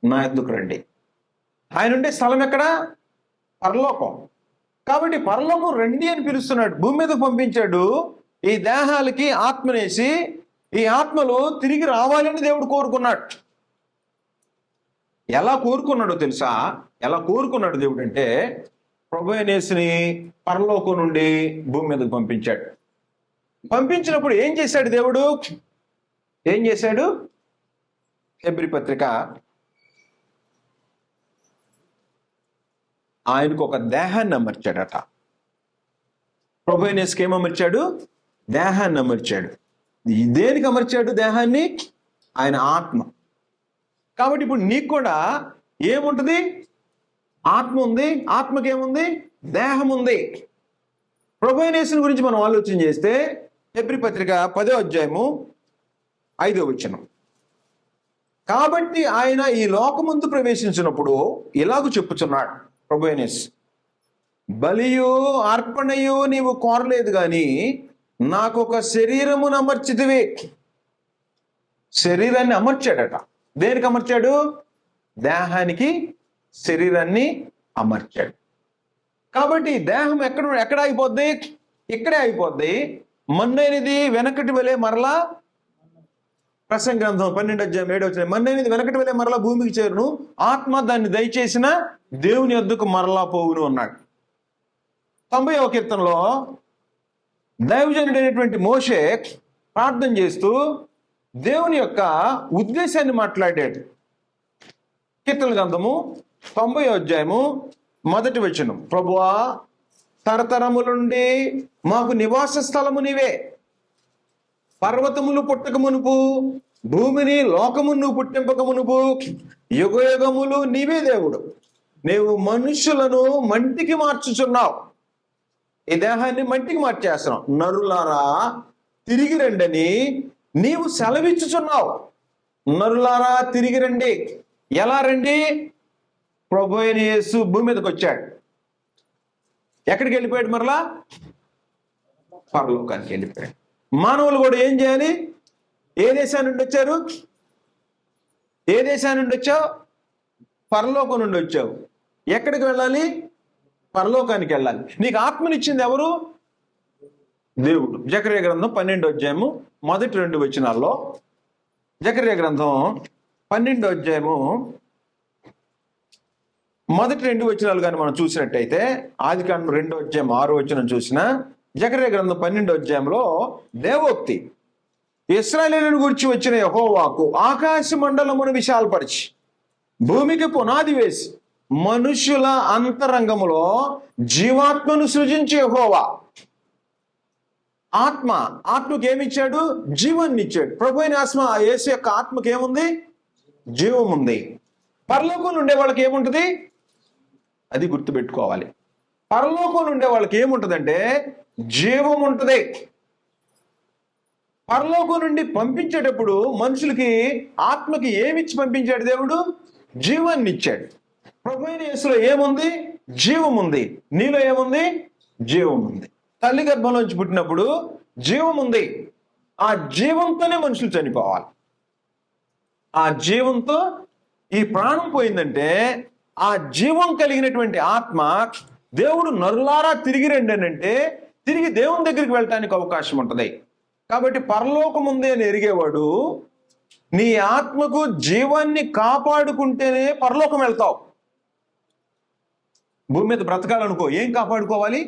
A: నా ఎద్దుకు రండి. ఆయన ఉండే స్థలం ఎక్కడ? పరలోకం. కాబట్టి పరలోకం రండి అని పిలుస్తున్నాడు. భూమి మీదకు పంపించాడు. ఈ దేహాలకి ఆత్మనేసి ఈ ఆత్మలు తిరిగి రావాలని దేవుడు కోరుకున్నాడు. ఎలా కోరుకున్నాడో తెలుసా? ఎలా కోరుకున్నాడు దేవుడు అంటే, ప్రభు అయిన యేసుని పరలోకం నుండి భూమి మీదకు పంపించాడు. పంపించినప్పుడు ఏం చేశాడు దేవుడు? ఏం చేశాడు? హెబ్రీ పత్రిక, ఆయనకు ఒక దేహాన్ని అమర్చాడట. ప్రభు అయిన యేసుకి ఏం అమర్చాడు? దేహాన్ని అమర్చాడు. దేనికి అమర్చాడు దేహాన్ని? ఆయన ఆత్మ. కాబట్టి ఇప్పుడు నీకు కూడా ఏముంటుంది? ఆత్మ ఉంది. ఆత్మకి ఏముంది? దేహం ఉంది. ప్రభు అయిన యేసుని గురించి మనం ఆలోచన చేస్తే హెబ్రీ పత్రిక 10వ అధ్యాయము 5వ వచనం. కాబట్టి ఆయన ఈ లోకమందు ప్రవేశించినప్పుడు ఇలాగూ చెప్పుచున్నాడు ప్రభు అయిన యేసు, బలియు అర్పణయు నీవు కోరలేదు గాని నాకు ఒక శరీరమును అమర్చితివి. శరీరాన్ని అమర్చాడట. దేనికి అమర్చాడు? దేహానికి శరీరాన్ని అమర్చాడు. కాబట్టి దేహం ఎక్కడ అయిపోద్ది? ఇక్కడే అయిపోద్ది. మన్నైనది వెనకటి వలె మరలా, ప్రసంగ గ్రంథం 12వ అధ్యాయం 7వ వచనం, మన్నైనది వెనకటి వలె మరలా భూమికి చేరును, ఆత్మ దాన్ని దయచేసిన దేవుని యొద్దకు మరలా పోవును అన్నాడు. 90వ కీర్తనలో దైవజనుడైనటువంటి మోషే ప్రార్థన చేస్తూ దేవుని యొక్క ఉద్దేశాన్ని మాట్లాడాడు. కీర్తన గ్రంథము 90వ అధ్యాయము 1వ వచనం, ప్రభువా తరతరముల నుండి మాకు నివాస స్థలము నీవే, పర్వతములు పుట్టక మునుపు భూమిని లోకమును పుట్టింపక మునుపు యుగయుగములు నీవే దేవుడు. నీవు మనుషులను మంటికి మార్చుచున్నావు. ఈ దేహాన్ని మంటికి మార్చేస్తున్నావు. నరులారా తిరిగి రండని నీవు సెలవిచ్చుచున్నావు. నరులారా తిరిగి రండి. ఎలా రండి? ప్రభు అయిన యేసు భూమి మీదకి వచ్చాడు. ఎక్కడికి వెళ్ళిపోయాడు? మరలా పరలోకానికి వెళ్ళిపోయాడు. మానవులు కూడా ఏం చేయాలి? ఏ దేశాన్ని నుండి వచ్చారు? ఏ దేశాన్ని నుండి వచ్చావు? పరలోకం నుండి వచ్చావు. ఎక్కడికి వెళ్ళాలి? పరలోకానికి వెళ్ళాలి. నీకు ఆత్మనిచ్చింది ఎవరు? దేవుడు. జకర్యా గ్రంథం 12వ అధ్యాయము మొదటి 2 వచనాల్లో, జకర్యా గ్రంథం 12వ అధ్యాయము మొదటి 2 వచనాలు కానీ మనం చూసినట్టయితే, ఆదికాండం 2వ అధ్యాయం 6వ వచనం చూసిన, జకర్యా గ్రంథం 12వ అధ్యాయంలో దేవోక్తి, ఇశ్రాయేలును గురించి వచ్చిన యెహోవాకు ఆకాశ మండలమును విశాలపరిచి భూమికి పునాది వేసి మనుషుల అంతరంగములో జీవాత్మను సృజించి యెహోవా. ఆత్మకి ఏమిచ్చాడు? జీవాన్ని ఇచ్చాడు. ప్రభు అయిన ఆత్మ, యేసు యొక్క ఆత్మకి ఏముంది? జీవం ఉంది. పరలోకంలో ఉండే వాళ్ళకి ఏముంటది? అది గుర్తుపెట్టుకోవాలి. పరలోకంలో ఉండే వాళ్ళకి ఏముంటదంటే జీవం ఉంటది. పరలోకం నుండి పంపించేటప్పుడు మనుషులకి, ఆత్మకి ఏమిచ్చి పంపించాడు? దేవుడు జీవాన్ని ఇచ్చాడు. ప్రభు అయిన యేసులో ఏముంది? జీవం ఉంది. నీలో ఏముంది? జీవం ఉంది. తల్లి గర్భంలోంచి పుట్టినప్పుడు జీవం ఉంది. ఆ జీవంతోనే మనుషులు చనిపోవాలి. ఆ జీవంతో ఈ ప్రాణం పోయిందంటే, ఆ జీవం కలిగినటువంటి ఆత్మ, దేవుడు నరులారా తిరిగి రండి అని అంటే తిరిగి దేవుని దగ్గరికి వెళ్ళటానికి అవకాశం ఉంటుంది. కాబట్టి పరలోకం ఉంది అని ఎరిగేవాడు, నీ ఆత్మకు జీవాన్ని కాపాడుకుంటేనే పరలోకం వెళ్తావు. భూమి మీద బ్రతకాలనుకో, ఏం కాపాడుకోవాలి?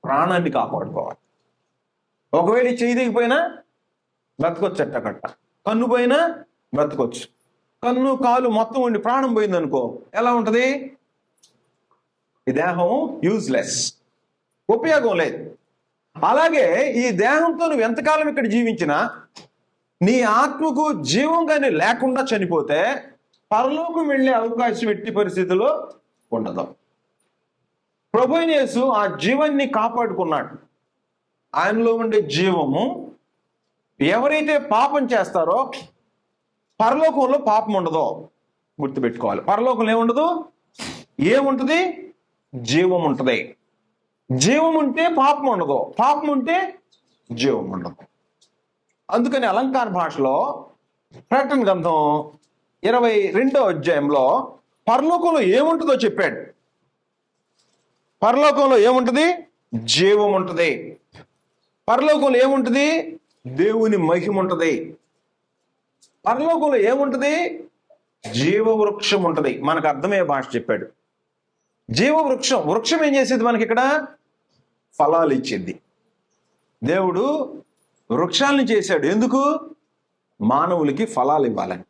A: ప్రాణాన్ని కాపాడుకోవాలి. ఒకవేళ చెయ్యి దిగిపోయినా బ్రతకొచ్చు, అట్టకట్ట. కన్ను పోయినా బ్రతకొచ్చు. కన్ను కాలు మొత్తం ఉండి ప్రాణం పోయిందనుకో, ఎలా ఉంటది? ఈ దేహం యూజ్లెస్, ఉపయోగం లేదు. అలాగే ఈ దేహంతో నువ్వు ఎంతకాలం ఇక్కడ జీవించినా నీ ఆత్మకు జీవం కానీ లేకుండా చనిపోతే పరలోకం వెళ్ళే అవకాశం ఎట్టి పరిస్థితుల్లో ఉండదు. ప్రభు అయిన యేసు ఆ జీవాన్ని కాపాడుకున్నాడు. ఆయనలో ఉండే జీవము, ఎవరైతే పాపం చేస్తారో పరలోకంలో పాపం ఉండదో గుర్తుపెట్టుకోవాలి. పరలోకంలో ఏముండదు? ఏముంటది? జీవం ఉంటది. జీవం ఉంటే పాపం ఉండదు, పాపం ఉంటే జీవం ఉండదు. అందుకని అలంకార భాషలో ప్రకటన గ్రంథం 22వ అధ్యాయంలో పరలోకంలో ఏముంటుందో చెప్పాడు. పరలోకంలో ఏముంటది? జీవం ఉంటది. పరలోకంలో ఏముంటది? దేవుని మహిమ ఉంటది. పరలోకంలో ఏముంటది? జీవవృక్షం ఉంటది. మనకు అర్థమయ్యే భాష చెప్పాడు. జీవవృక్షం. వృక్షం ఏం చేసేది? మనకి ఇక్కడ ఫలాలు ఇచ్చింది. దేవుడు వృక్షాలను చేశాడు. ఎందుకు? మానవులకి ఫలాలు ఇవ్వాలని.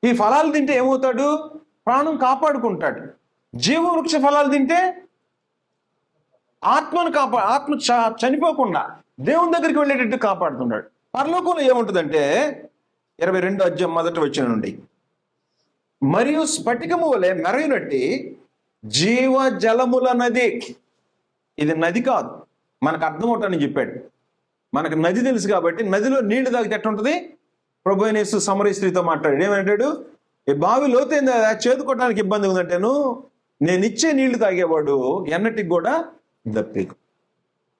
A: ఈ ఫలాలు తింటే ఏమవుతాడు? ప్రాణం కాపాడుకుంటాడు. జీవవృక్ష ఫలాలు తింటే ఆత్మను ఆత్మ చనిపోకుండా దేవుని దగ్గరికి వెళ్ళేటట్టు కాపాడుతున్నాడు. పరలోకంలో ఏముంటుందంటే 22వ అధ్యాయం మొదటి వచనం నుండి, మరియు స్ఫటికము వలె మెరయునట్టి జీవ జలముల నది. ఇది నది కాదు, మనకు అర్థమవుతానని చెప్పాడు. మనకు నది తెలుసు కాబట్టి నదిలో నీళ్లు తాగితే ఎట్టుంటది? ప్రభు అయిన యేసు సమరయ స్త్రీతో మాట్లాడాడు. ఏమంటాడు? ఈ బావి లోతైంది, చేదుకోవడానికి ఇబ్బంది ఉందంటేను నేను ఇచ్చే నీళ్లు తాగేవాడు ఎన్నటికి కూడా దప్పికు.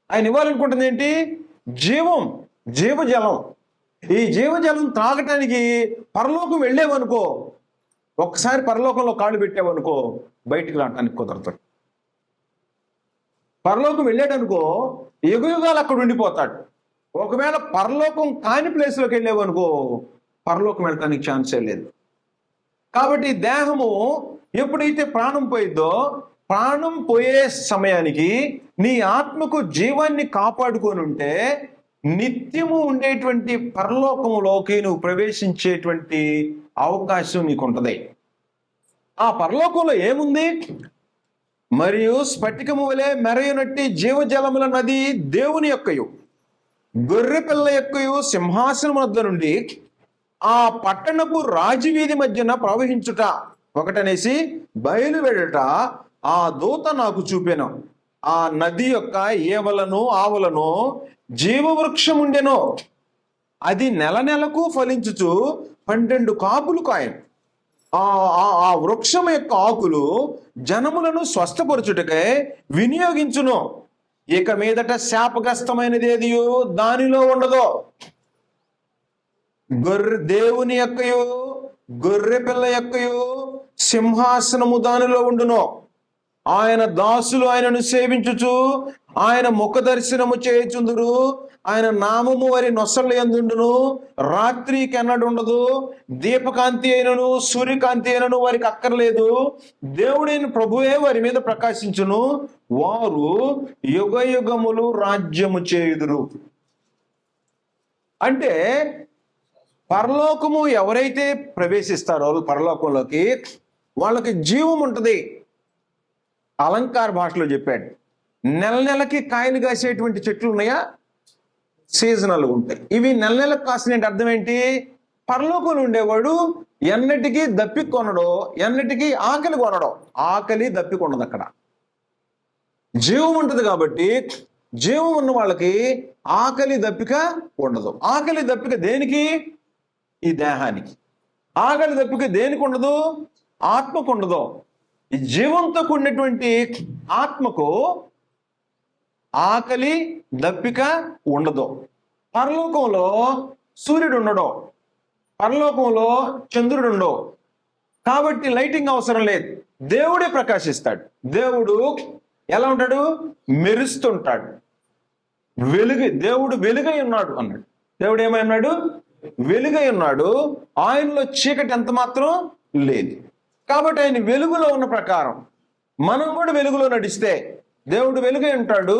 A: ఆయన ఇవ్వాలనుకుంటుంది ఏంటి? జీవం, జీవజలం. ఈ జీవజలం తాగటానికి పరలోకం వెళ్ళేవనుకో, ఒక్కసారి పరలోకంలో కాళ్ళు పెట్టావనుకో బయటికి రావటానికి కుదరదు. పరలోకం వెళ్ళాడనుకో యుగయుగాలు అక్కడ ఉండిపోతాడు. ఒకవేళ పరలోకం కాని ప్లేస్లోకి వెళ్ళావనుకో పరలోకం వెళ్ళటానికి ఛాన్సే లేదు. కాబట్టి దేహము ఎప్పుడైతే ప్రాణం పోయిద్దో, ప్రాణం పోయే సమయానికి నీ ఆత్మకు జీవాన్ని కాపాడుకొని ఉంటే నిత్యము ఉండేటువంటి పరలోకములోకి నువ్వు ప్రవేశించేటువంటి అవకాశం నీకుంటది. ఆ పరలోకంలో ఏముంది? మరియు స్ఫటికము వలె మెరయునట్టి జీవజలముల నది దేవుని యొక్కయు గొర్రె పిల్ల యొక్కయు సింహాసనం వద్ద నుండి ఆ పట్టణపు రాజవీధి మధ్యన ప్రవహించుట ఒకటనేసి బయలువెడట ఆ దూత నాకు చూపెను. ఆ నది యొక్క ఏవలను ఆవలను జీవవృక్షం ఉండెను. అది నెల నెలకు ఫలించుచు 12 కాపులు కాయను. ఆ ఆ వృక్షం యొక్క ఆకులు జనములను స్వస్థపరచుటకై వినియోగించును. ఇక మీదట శాపగ్రస్తమైనది ఏదియో దానిలో ఉండదు. దేవుని యొక్కయు గొర్రె పిల్ల యొక్కయు సింహాసనము దానిలో ఉండును. ఆయన దాసులు ఆయనను సేవించుచు ఆయన ముఖ దర్శనము చేయుచుందురు. ఆయన నామము వారి నొసళ్ళ యందుండును. రాత్రికి ఎన్నడు ఉండదు. దీపకాంతి అయినను సూర్యకాంతి అయినను వారికి అక్కర్లేదు. దేవుడైన ప్రభువే వారి మీద ప్రకాశించును. వారు యుగ యుగములు రాజ్యము చేయుదురు. అంటే పరలోకము ఎవరైతే ప్రవేశిస్తారో పరలోకంలోకి వాళ్ళకి జీవం ఉంటుంది. అలంకార భాషలో చెప్పాడు. నెల నెలకి కాయలు కాసేటువంటి చెట్లు ఉన్నాయా? సీజనల్ ఉంటాయి. ఇవి నెల నెలకు కాసిన అర్థం ఏంటి? పరలోకంలో ఉండేవాడు ఎన్నటికీ దప్పి కొనడో, ఎన్నటికీ ఆకలి కొనడో. ఆకలి దప్పి కొనదు. అక్కడ జీవం ఉంటుంది కాబట్టి జీవం ఉన్న వాళ్ళకి ఆకలి దప్పిక ఉండదు. ఆకలి దప్పిక దేనికి? ఈ దేహానికి. ఆకలి దప్పిక దేనికి ఉండదు? ఆత్మకు ఉండదు. ఈ జీవంతో కూడినటువంటి ఆత్మకు ఆకలి దప్పిక ఉండదు. పరలోకంలో సూర్యుడు ఉండడు, పరలోకంలో చంద్రుడు ఉండవు. కాబట్టి లైటింగ్ అవసరం లేదు. దేవుడే ప్రకాశిస్తాడు. దేవుడు ఎలా ఉంటాడు? మెరుస్తుంటాడు. దేవుడు వెలుగై ఉన్నాడు అన్నాడు. దేవుడు ఏమై ఉన్నాడు? వెలుగై ఉన్నాడు. ఆయనలో చీకటి ఎంత మాత్రం లేదు. కాబట్టి ఆయన వెలుగులో ఉన్న ప్రకారం మనం కూడా వెలుగులో నడిస్తే దేవుడు వెలుగై ఉంటాడు.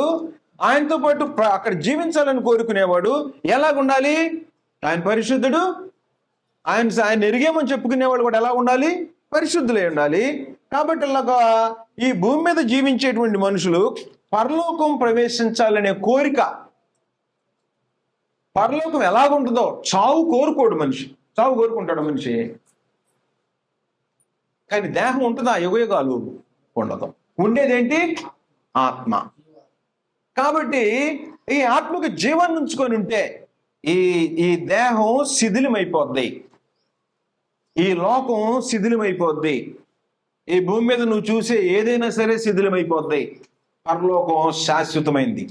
A: ఆయనతో పాటు అక్కడ జీవించాలని కోరుకునేవాడు ఎలాగుండాలి? ఆయన పరిశుద్ధుడు. ఆయన ఎరిగేమని చెప్పుకునేవాడు కూడా ఎలా ఉండాలి? పరిశుద్ధులై ఉండాలి. కాబట్టి ఇలాగా ఈ భూమి మీద జీవించేటువంటి మనుషులు పరలోకం ప్రవేశించాలనే కోరిక. పరలోకం ఎలాగుంటుందో చావు కోరుకోడు మనిషి. చావు కోరుకుంటాడు మనిషి. కానీ దేహం ఉంటుందా? యుగయుగాలు ఉండదు. ఉండేదేంటి? ఆత్మ. కాబట్టి ఈ ఆత్మకు జీవాన్ని ఉంచుకొని ఉంటే ఈ దేహం శిథిలమైపోద్ది. ఈ లోకం శిథిలమైపోద్ది. ఈ భూమి మీద నువ్వు చూసే ఏదైనా సరే శిథిలమైపోద్ది. పరలోకం శాశ్వతమైంది.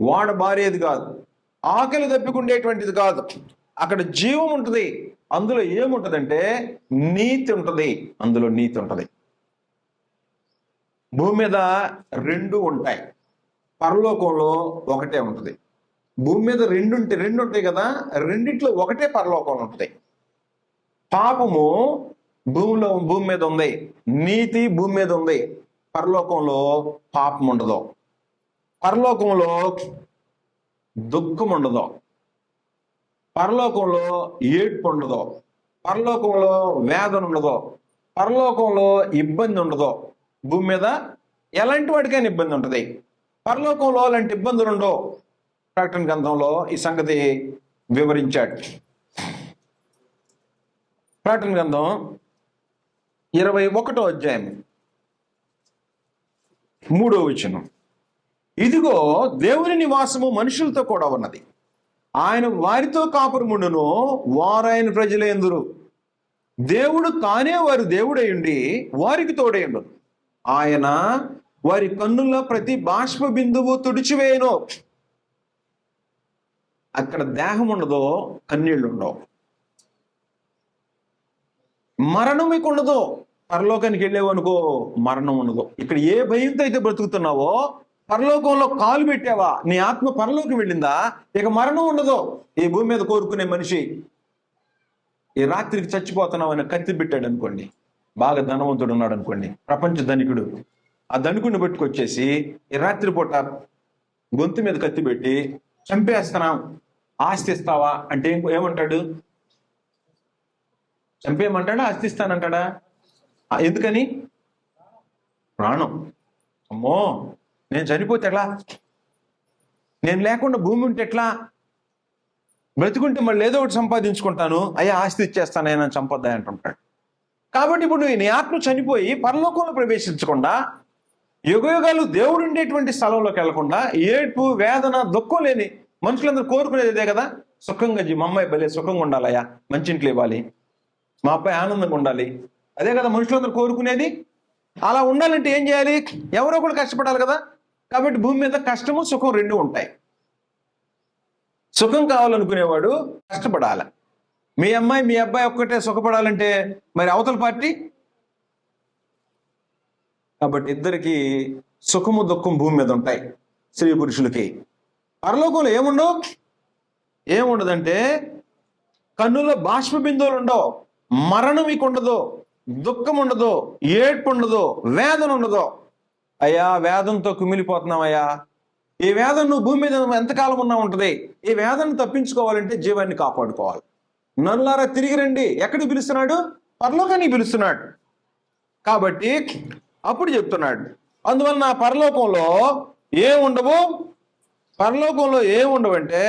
A: వాడబారేది కాదు. ఆకలి తప్పికుండేటువంటిది కాదు. అక్కడ జీవం ఉంటుంది. అందులో ఏముంటదంటే నీతి ఉంటుంది. అందులో నీతి ఉంటుంది. భూమి మీద 2 ఉంటాయి. పరలోకంలో ఒకటే ఉంటుంది. భూమి మీద 2 ఉంటాయి కదా. రెండిట్లో ఒకటే పరలోకంలో ఉంటుంది. పాపము భూమి మీద ఉంది, నీతి భూమి మీద ఉంది. పరలోకంలో పాపం ఉండదు. పరలోకంలో దుఃఖం ఉండదు. పరలోకంలో ఏడ్పు ఉండదు. పరలోకంలో వేదన ఉండదు. పరలోకంలో ఇబ్బంది ఉండదు. భూమి మీద ఎలాంటి వాటికైనా ఇబ్బంది ఉంటుంది. పరలోకంలో అలాంటి ఇబ్బందులు ఉండవు. ప్రకటన గ్రంథంలో ఈ సంగతి వివరించాడు. ప్రకటన గ్రంథం 21వ అధ్యాయం 3వ వచనం. ఇదిగో దేవుని నివాసము మనుషులతో కూడా ఉన్నది. ఆయన వారితో కాపురముండును. వారు ఆయన ప్రజలందురు. దేవుడు తానే వారి దేవుడై ఉండి వారికి తోడై ఉండును. ఆయన వారి కన్నుల ప్రతి బాష్ప బిందువు తుడిచివేయను. అక్కడ దేహం ఉండదో, కన్నీళ్ళు ఉండవు. మరణం మీకు ఉండదు. పరలోకానికి వెళ్ళేవనుకో మరణం ఉండదు. ఇక్కడ ఏ భయంతో అయితే బ్రతుకుతున్నావో పరలోకంలో కాలు పెట్టావా, నీ ఆత్మ పరలోకి వెళ్ళిందా, ఇక మరణం ఉండదు. ఈ భూమి మీద కోరుకునే మనిషి ఈ రాత్రికి చచ్చిపోతున్నావు అని కత్తి పెట్టాడు అనుకోండి, బాగా ధనవంతుడు ఉన్నాడు అనుకోండి, ప్రపంచ ధనికుడు, ఆ ధనికుడిని పట్టుకొచ్చేసి ఈ రాత్రి పూట గొంతు మీద కత్తి పెట్టి చంపేస్తున్నాం, ఆస్తి ఇస్తావా అంటే ఏమంటాడు? చంపేయమంటాడా? ఆస్తి ఇస్తానంటాడా? ఎందుకని? ప్రాణం. అమ్మో, నేను చనిపోతే ఎట్లా? నేను లేకుండా భూమి ఉంటే ఎట్లా? బ్రతికుంటే మళ్ళీ ఏదో ఒకటి సంపాదించుకుంటాను, అయ్యా ఆస్తి ఇచ్చేస్తాను ఆయన చంపొద్దా అంటుంటాడు. కాబట్టి ఇప్పుడు నీ ఆత్మ చనిపోయి పరలోకంలో ప్రవేశించకుండా, యుగయుగాలు దేవుడు ఉండేటువంటి స్థలంలోకి వెళ్లకుండా, ఏడ్పు వేదన దుఃఖం లేని మనుషులందరూ కోరుకునేది అదే కదా, సుఖంగా మా అమ్మాయి భలే సుఖంగా ఉండాలయ్యా, మంచి ఇంట్లో ఇవ్వాలి, మా అబ్బాయి ఆనందంగా ఉండాలి, అదే కదా మనుషులందరూ కోరుకునేది. అలా ఉండాలంటే ఏం చేయాలి? ఎవరో ఒకరు కష్టపడాలి కదా. కాబట్టి భూమి మీద కష్టము సుఖం రెండు ఉంటాయి. సుఖం కావాలనుకునేవాడు కష్టపడాలి. మీ అమ్మాయి మీ అబ్బాయి ఒక్కటే సుఖపడాలంటే మరి అవతల పార్టీ. కాబట్టి ఇద్దరికి సుఖము దుఃఖం భూమి మీద ఉంటాయి, స్త్రీ పురుషులకి. పరలోకంలో ఏముండదంటే కన్నులో బాష్ప బిందువులు ఉండవు, మరణం మీకు ఉండదు, దుఃఖం ఉండదు, ఏడ్పు ఉండదు, వేదన ఉండదు. అయ్యా వేదంతో కుమిలిపోతున్నావయ్యా, ఈ వేదన నువ్వు భూమి మీద ఎంతకాలం ఉన్నా ఉంటుంది. ఈ వేదన తప్పించుకోవాలంటే జీవాన్ని కాపాడుకోవాలి. నరులారా తిరిగి రండి. ఎక్కడికి పిలుస్తున్నాడు? పరలోకానికి పిలుస్తున్నాడు. కాబట్టి అప్పుడు చెప్తున్నాడు, అందువలన పరలోకంలో ఏముండవంటే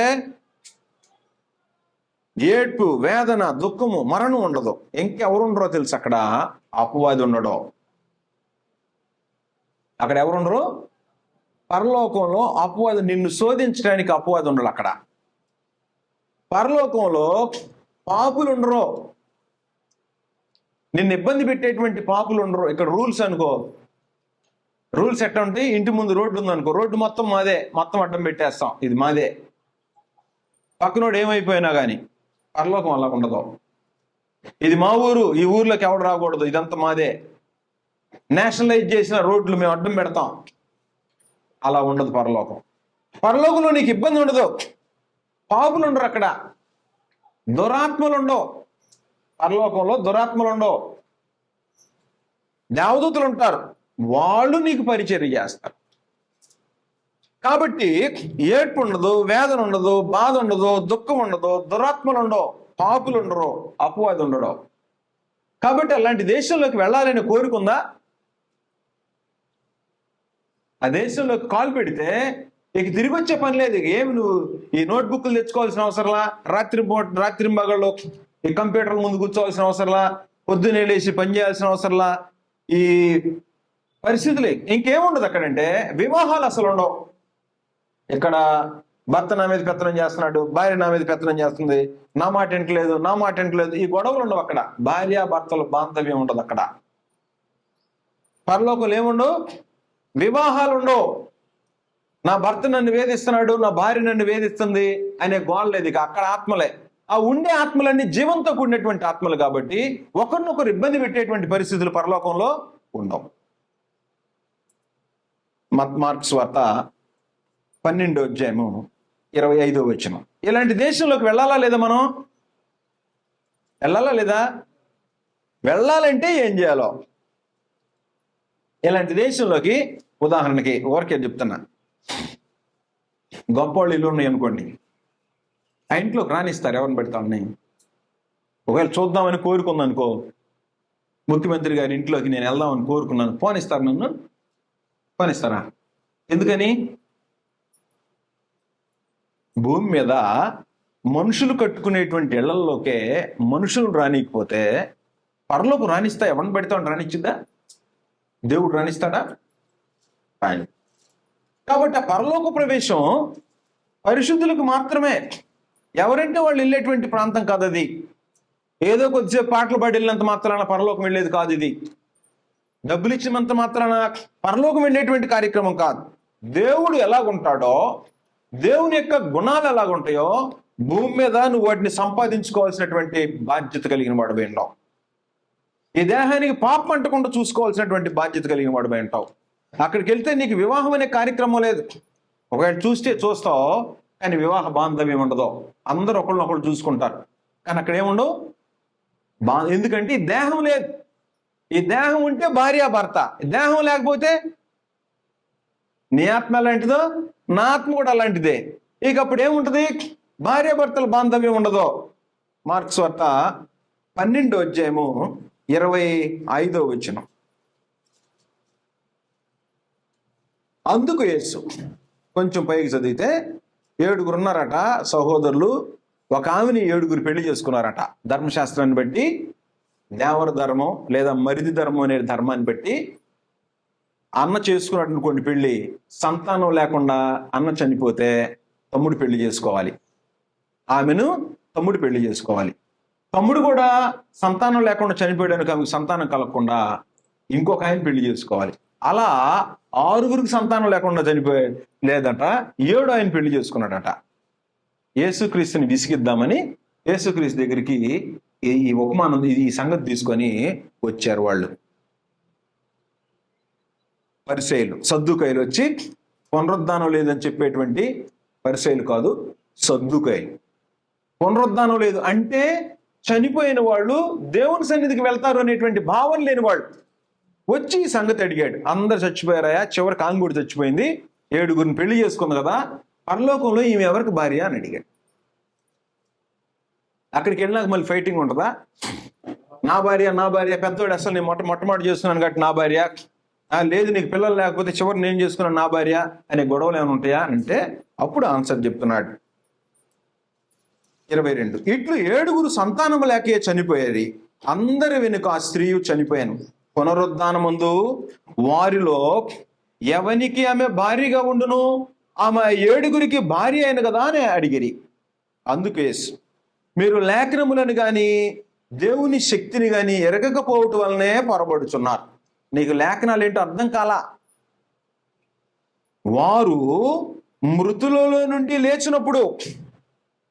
A: ఏడ్పు వేదన దుఃఖము మరణం ఉండదు. ఇంకెవరు ఉండరో తెలుసు? అక్కడ అపవాది ఉండడు. అక్కడ ఎవరుండరు? పరలోకంలో అపవాది, నిన్ను శోధించడానికి అపవాది ఉండడు. అక్కడ పరలోకంలో పాపులు ఉండరు, నిన్ను ఇబ్బంది పెట్టేటువంటి పాపులు ఉండరు. ఇక్కడ రూల్స్ అనుకో, రూల్స్ ఎట్లా ఉంటాయి? ఇంటి ముందు రోడ్డు ఉందనుకో, రోడ్డు మొత్తం మాదే, మొత్తం అడ్డం పెట్టేస్తాం, ఇది మాదే. పక్కనోడు ఏమైపోయినా కానీ. పరలోకం అలా ఉండదు. ఇది మా ఊరు, ఈ ఊర్లోకి ఎవడు రాకూడదు, ఇదంతా మాదే. నేషనలైజ్ చేసిన రోడ్లు మేము అడ్డం పెడతాం. అలా ఉండదు పరలోకం. పరలోకంలో నీకు ఇబ్బంది ఉండదు, పాపులు ఉండరు, అక్కడ దురాత్మలు ఉండవు. పరలోకంలో దురాత్మలు ఉండవు, దేవదూతలు ఉంటారు, వాళ్ళు నీకు పరిచర్య చేస్తారు. కాబట్టి ఏడ్పు ఉండదు, వేదన ఉండదు, బాధ ఉండదు, దుఃఖం ఉండదు, దురాత్మలు ఉండవు, పాపులు ఉండరు, అపవాది ఉండడు. కాబట్టి అలాంటి దేశంలోకి వెళ్ళాలని కోరుకుందా? ఆ దేశంలోకి కాలు పెడితే ఇక తిరిగి వచ్చే పని లేదు. ఏమి నువ్వు ఈ నోట్బుక్లు తెచ్చుకోవాల్సిన అవసరంలా, రాత్రింబగళ్ళు ఈ కంప్యూటర్ ముందు కూర్చోవాల్సిన అవసరంలా, పొద్దున్నే లేచి పని చేయాల్సిన అవసరంలా, ఈ పరిస్థితులే ఇంకేముండదు. అక్కడంటే వివాహాలు అసలు ఉండవు. ఇక్కడ భర్త నా మీద పెత్తనం చేస్తున్నాడు, భార్య నా మీద పెత్తనం చేస్తుంది, నా మాట ఇంటలేదు, ఈ గొడవలు ఉండవు. అక్కడ భార్య భర్తలు బాంధవ్యం ఉండదు. అక్కడ పరలోకంలో ఏముండవు, వివాహాలు ఉండవు. నా భర్త నన్ను వేధిస్తున్నాడు, నా భార్య నన్ను వేధిస్తుంది అనే గోల లేదు. ఇక అక్కడ ఆత్మలే. ఆ ఉండే ఆత్మలన్నీ జీవంతో కూడినటువంటి ఆత్మలు కాబట్టి ఒకరినొకరు ఇబ్బంది పెట్టేటువంటి పరిస్థితులు పరలోకంలో ఉండవు. మార్క్స్ వార్త 12వ అధ్యాయము 25వ వచనం. ఇలాంటి దేశంలోకి వెళ్ళాలా లేదా? మనం వెళ్ళాలా లేదా? వెళ్ళాలంటే ఏం చేయాలో, ఇలాంటి దేశంలోకి ఉదాహరణకి ఊరికే చెప్తున్నా, గొప్పవాళ్ళు ఇల్లు ఉన్నాయి అనుకోండి, ఆ ఇంట్లోకి రానిస్తారు ఎవరిని పెడతామని. ఒకవేళ చూద్దామని కోరుకుందనుకో, ముఖ్యమంత్రి గారి ఇంట్లోకి నేను వెళ్దామని కోరుకున్నాను, పోనిస్తారు? నన్ను పోనిస్తారా? ఎందుకని? భూమి మీద మనుషులు కట్టుకునేటువంటి ఇళ్లలోకే మనుషులు రానికపోతే పరలోకం రాణిస్తా? ఎవరిని పెడతామని రానిచ్చిద్దా? దేవుడు రాణిస్తాడా? ఆయన. కాబట్టి ఆ పరలోక ప్రవేశం పరిశుద్ధులకు మాత్రమే. ఎవరంటే వాళ్ళు వెళ్ళేటువంటి ప్రాంతం కాదు అది. ఏదో కొద్దిసేపు పాటలు పాడి వెళ్ళినంత మాత్రాన పరలోకం వెళ్ళేది కాదు. ఇది డబ్బులు ఇచ్చినంత మాత్రాన పరలోకం వెళ్ళేటువంటి కార్యక్రమం కాదు. దేవుడు ఎలాగుంటాడో, దేవుని యొక్క గుణాలు ఎలాగుంటాయో భూమి మీద నువ్వు వాటిని సంపాదించుకోవాల్సినటువంటి బాధ్యత కలిగిన వాడు ఉంటావు. ఈ దేహానికి పాపం అంటకుండా చూసుకోవాల్సినటువంటి బాధ్యత కలిగిన వాడు ఉంటావు. అక్కడికి వెళ్తే నీకు వివాహం అనే కార్యక్రమం లేదు. ఒకవేళ చూస్తే చూస్తావు, కానీ వివాహ బాంధవ్యం ఉండదు. అందరూ ఒకళ్ళనొకళ్ళు చూసుకుంటారు, కానీ అక్కడ ఏముండవు. ఎందుకంటే ఈ దేహం లేదు. ఈ దేహం ఉంటే భార్య భర్త, దేహం లేకపోతే నీ ఆత్మ ఎలాంటిదో నా ఆత్మ కూడా అలాంటిదే. ఇక అప్పుడు ఏముంటది? భార్య భర్తల బాంధవ్యం ఉండదు. మార్క్స్ వార్త 12వ అధ్యాయము 25వ వచనం. అందుకు యేసు, కొంచెం పైకి చదివితే, 7 ఉన్నారట సహోదరులు, ఒక ఆమెని 7 పెళ్లి చేసుకున్నారట. ధర్మశాస్త్రాన్ని బట్టి, దేవర ధర్మం లేదా మరిది ధర్మం అనే ధర్మాన్ని బట్టి అన్న చేసుకున్నట్టు అనుకోండి పెళ్లి, సంతానం లేకుండా అన్న చనిపోతే తమ్ముడు పెళ్లి చేసుకోవాలి. ఆమెను తమ్ముడు పెళ్లి చేసుకోవాలి. తమ్ముడు కూడా సంతానం లేకుండా చనిపోయాడానికి ఆమెకు సంతానం కలగకుండా ఇంకొక ఆయన పెళ్లి చేసుకోవాలి. అలా 6 సంతానం లేకుండా లేదట, 7 ఆయన పెళ్లి చేసుకున్నాడట. యేసుక్రీస్తుని విసిగిద్దామని యేసుక్రీస్తు దగ్గరికి ఈ ఉపమానం, ఈ సంగతి తీసుకొని వచ్చారు వాళ్ళు. పరిసయ్యులు, సద్దూకయ్యులు వచ్చి, పునరుద్ధానం లేదని చెప్పేటువంటి పరిసయ్యులు కాదు, సద్దూకయ్యులు. పునరుద్ధానం లేదు అంటే చనిపోయిన వాళ్ళు దేవుని సన్నిధికి వెళ్తారు అనేటువంటి భావన లేని వాళ్ళు వచ్చి ఈ సంగతి అడిగాడు. అందరు చచ్చిపోయారాయా, చివరి ఆమె కూడా చచ్చిపోయింది, 7 పెళ్లి చేసుకుంది కదా, పరలోకంలో ఈమె ఎవరికి భార్య అని అడిగాడు. అక్కడికి వెళ్ళినాక మళ్ళీ ఫైటింగ్ ఉంటుందా? నా భార్య పెద్దోడు, అసలు నేను మొట్టమొదటి చేస్తున్నాను కాబట్టి నా భార్య, లేదు నీకు పిల్లలు లేకపోతే చివరి నేను చేసుకున్నాను నా భార్య అనే గొడవలు ఏమైనా ఉంటాయా అంటే అప్పుడు ఆన్సర్ చెప్తున్నాడు. 22 ఇట్లు 7 సంతానము లేకే చనిపోయేది, అందరి వెనుక ఆ స్త్రీ చనిపోయాను. పునరుద్ధానమందు వారిలో ఎవనికి ఆమె భార్యగా ఉండును, ఆమె 7 భార్య అయిన కదా అని అడిగిరి. అందుకే మీరు లేఖనములను గాని దేవుని శక్తిని గాని ఎరగకపోవటం వలనే పొరబడుచున్నారు. నీకు లేఖనాలు ఏంటో అర్థం కాలా. వారు మృతులలో నుండి లేచినప్పుడు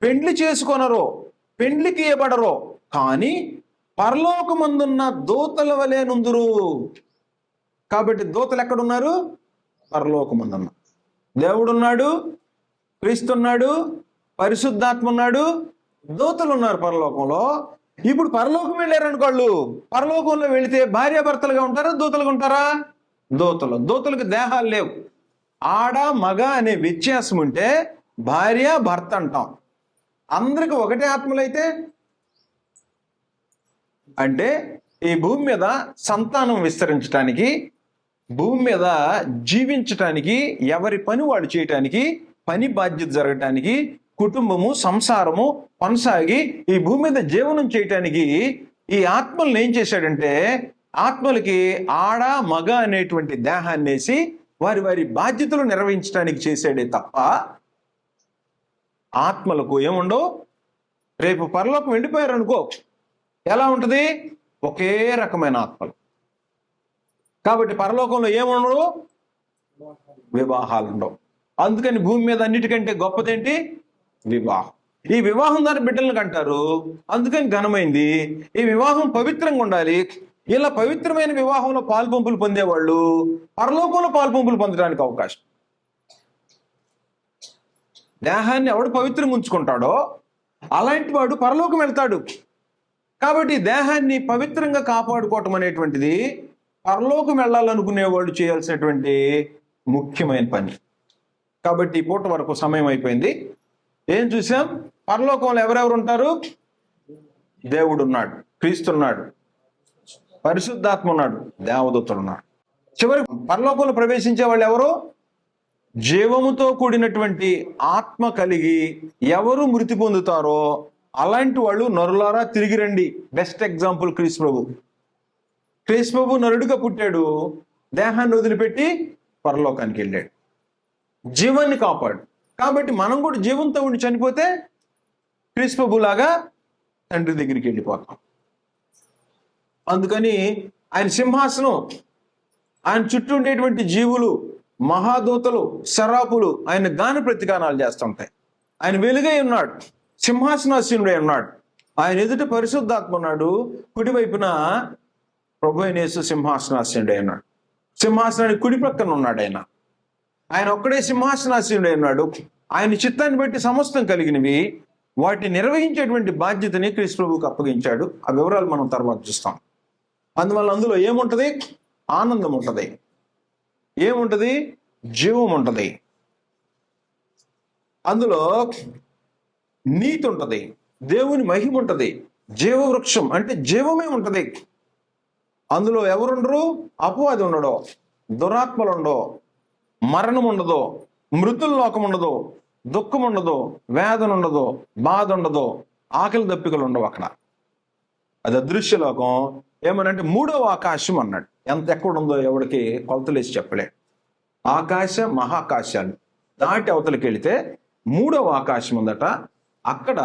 A: పెండ్లి చేసుకొనరో, పెండ్లికి ఇవ్వబడరో, కానీ పరలోకమందున్న దూతల వలె నుందురు. కాబట్టి దూతలు ఎక్కడున్నారు? పరలోకమందున్న దేవుడున్నాడు, క్రీస్తున్నాడు, పరిశుద్ధాత్మ ఉన్నాడు, దూతలు ఉన్నారు పరలోకంలో. ఇప్పుడు పరలోకం వెళ్ళారనుకోళ్ళు, పరలోకంలో వెళితే భార్యాభర్తలుగా ఉంటారా, దూతలుగా ఉంటారా? దూతలకు దేహాలు లేవు. ఆడ మగ అనే వ్యత్యాసం ఉంటే భార్య భర్త అంటాం. అందరికి ఒకటే ఆత్మలైతే అంటే ఈ భూమి మీద సంతానం విస్తరించడానికి, భూమి మీద జీవించటానికి, ఎవరి పని వాళ్ళు చేయటానికి, పని బాధ్యత జరగటానికి, కుటుంబము సంసారము కొనసాగి ఈ భూమి మీద జీవనం చేయటానికి ఈ ఆత్మలను ఏం చేశాడంటే, ఆత్మలకి ఆడ మగ అనేటువంటి దేహాన్ని వేసి వారి వారి బాధ్యతలు నిర్వహించడానికి చేశాడే తప్ప ఆత్మలకు ఏముండవు. రేపు పరలోకం వెళ్ళిపోయారు అనుకో, ఎలా ఉంటుంది? ఒకే రకమైన ఆత్మలు. కాబట్టి పరలోకంలో ఏముండవు? వివాహాలు ఉండవు. అందుకని భూమి మీద అన్నిటికంటే గొప్పదేంటి? వివాహం. ఈ వివాహం ద్వారా బిడ్డలను కంటారు, అందుకని ఘనమైంది. ఈ వివాహం పవిత్రంగా ఉండాలి. ఇలా పవిత్రమైన వివాహంలో పాలుపంపులు పొందేవాళ్ళు పరలోకంలో పాలుపంపులు పొందడానికి అవకాశం. దేహాన్ని ఎవడు పవిత్రంగా ఉంచుకుంటాడో అలాంటి వాడు పరలోకం వెళ్తాడు. కాబట్టి దేహాన్ని పవిత్రంగా కాపాడుకోవటం అనేటువంటిది పరలోకం వెళ్ళాలనుకునే వాళ్ళు చేయాల్సినటువంటి ముఖ్యమైన పని. కాబట్టి ఈ పూట వరకు సమయం అయిపోయింది. ఏం చూసాం? పరలోకంలో ఎవరెవరు ఉంటారు? దేవుడు ఉన్నాడు, క్రీస్తున్నాడు, పరిశుద్ధాత్మ ఉన్నాడు, దేవదూతలు ఉన్నాడు. చివరి పరలోకంలో ప్రవేశించే వాళ్ళు ఎవరు? జీవముతో కూడినటువంటి ఆత్మ కలిగి ఎవరు మృతి పొందుతారో అలాంటి వాళ్ళు నరులారా తిరిగి రండి. బెస్ట్ ఎగ్జాంపుల్ క్రీస్తు ప్రభు. క్రీస్తు ప్రభు నరుడిగా పుట్టాడు, దేహాన్ని వదిలిపెట్టి పరలోకానికి వెళ్ళాడు, జీవాన్ని కాపాడు. కాబట్టి మనం కూడా జీవంతో ఉండి చనిపోతే క్రీస్తు ప్రభు లాగా తండ్రి దగ్గరికి వెళ్ళిపోతాం. అందుకని ఆయన సింహాసనం, ఆయన చుట్టూ ఉండేటువంటి జీవులు, మహాదూతలు, శరాపులు ఆయన గాన ప్రతిగానాలు చేస్తుంటాయి. ఆయన వెలుగై ఉన్నాడు, సింహాసనాసీనుడై ఉన్నాడు. ఆయన ఎదుట పరిశుద్ధాత్మ ఉన్నాడు, కుడివైపున ప్రభు అయిన యేసు సింహాసనాసీనుడై ఉన్నాడు. సింహాసనానికి కుడి ప్రక్కన ఉన్నాడు ఆయన. ఆయన ఒక్కడే సింహాసనాసీనుడై ఉన్నాడు. ఆయన చిత్తాన్ని బట్టి సమస్తం కలిగినవి వాటిని నిర్వహించేటువంటి బాధ్యతని క్రీస్తు ప్రభువుకు అప్పగించాడు. ఆ వివరాలు మనం తర్వాత చూస్తాం. అందువల్ల అందులో ఏముంటది? ఆనందం ఉంటుంది, ఏముంటది? జీవం ఉంటుంది. అందులో నీతి ఉంటుంది, దేవుని మహిమ ఉంటుంది, జీవవృక్షం అంటే జీవమే ఉంటుంది. అందులో ఎవరుండరు? అపవాది ఉండడు, దురాత్మలు ఉండవు, మరణం ఉండదు, మృతుల లోకం ఉండదు, దుఃఖం ఉండదు, వేదన ఉండదు, బాధ ఉండదు, ఆకలి దప్పికలు ఉండవు అక్కడ. అది అదృశ్యలోకం. ఏమనంటే మూడవ ఆకాశం అన్నాడు. ఎక్కడుందో ఎవరికి కొలతలేసి చెప్పలే. ఆకాశ మహాకాశాలు దాటి అవతలకి వెళితే మూడవ ఆకాశం ఉందట. అక్కడ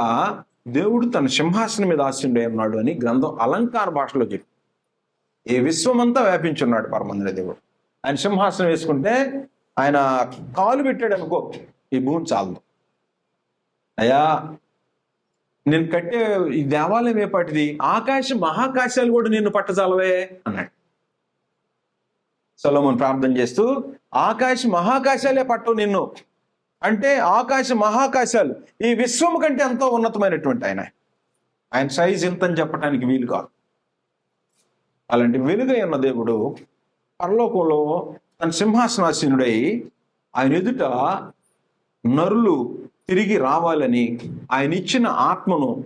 A: దేవుడు తన సింహాసనం మీద ఆసీనుడై ఉన్నాడు అని గ్రంథం అలంకార భాషలో చెప్పి ఈ విశ్వమంతా వ్యాపించున్నాడు పరమందిర దేవుడు. ఆయన సింహాసనం వేసుకుంటే ఆయన కాలు పెట్టాడు అనుకో, ఈ భూమి చాలదు. అయ్యా నేను కట్టే ఈ దేవాలయం ఏపాటిది, ఆకాశ మహాకాశాలు కూడా నిన్ను పట్టజాలవే అన్నాడు సొలొమోను ప్రార్థన చేస్తూ. ఆకాశ మహాకాశాలే పట్టవు నిన్ను అంటే, ఆకాశ మహాకాశాలు ఈ విశ్వం కంటే ఎంతో ఉన్నతమైనటువంటి ఆయన సైజ్ ఇంతని చెప్పడానికి వీలు కాదు. అలాంటి వెలుగై ఉన్న దేవుడు పరలోకంలో తన సింహాసనాసీనుడై ఆయన ఎదుట నరులు తిరిగి రావాలని, ఆయన ఇచ్చిన ఆత్మను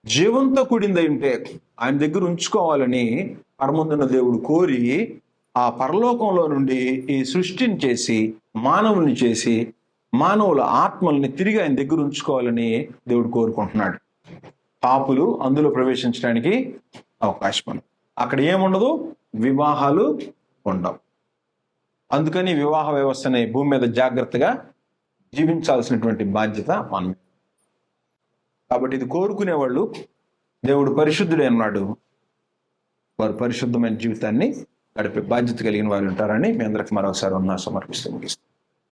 A: జీవంతో కూడిందై ఉంటే ఆయన దగ్గర ఉంచుకోవాలని పరమందున్న దేవుడు కోరి ఆ పరలోకంలో నుండి ఈ సృష్టిని చేసి మానవుల్ని చేసి మానవుల ఆత్మల్ని తిరిగి ఆయన దగ్గర ఉంచుకోవాలని దేవుడు కోరుకుంటున్నాడు. పాపులు అందులో ప్రవేశించడానికి అవకాశం ఉంది. అక్కడ ఏముండదు, వివాహాలు ఉండవు. అందుకని వివాహ వ్యవస్థని భూమి మీద జాగ్రత్తగా జీవించాల్సినటువంటి బాధ్యత మనం. కాబట్టి ఇది కోరుకునేవాళ్ళు, దేవుడు పరిశుద్ధుడే అన్నాడు, వారు పరిశుద్ధమైన జీవితాన్ని గడిపే బాధ్యత కలిగిన వారు ఉంటారని మీ అందరికి మరొకసారి సమర్పిస్తూ ముగిస్తాను.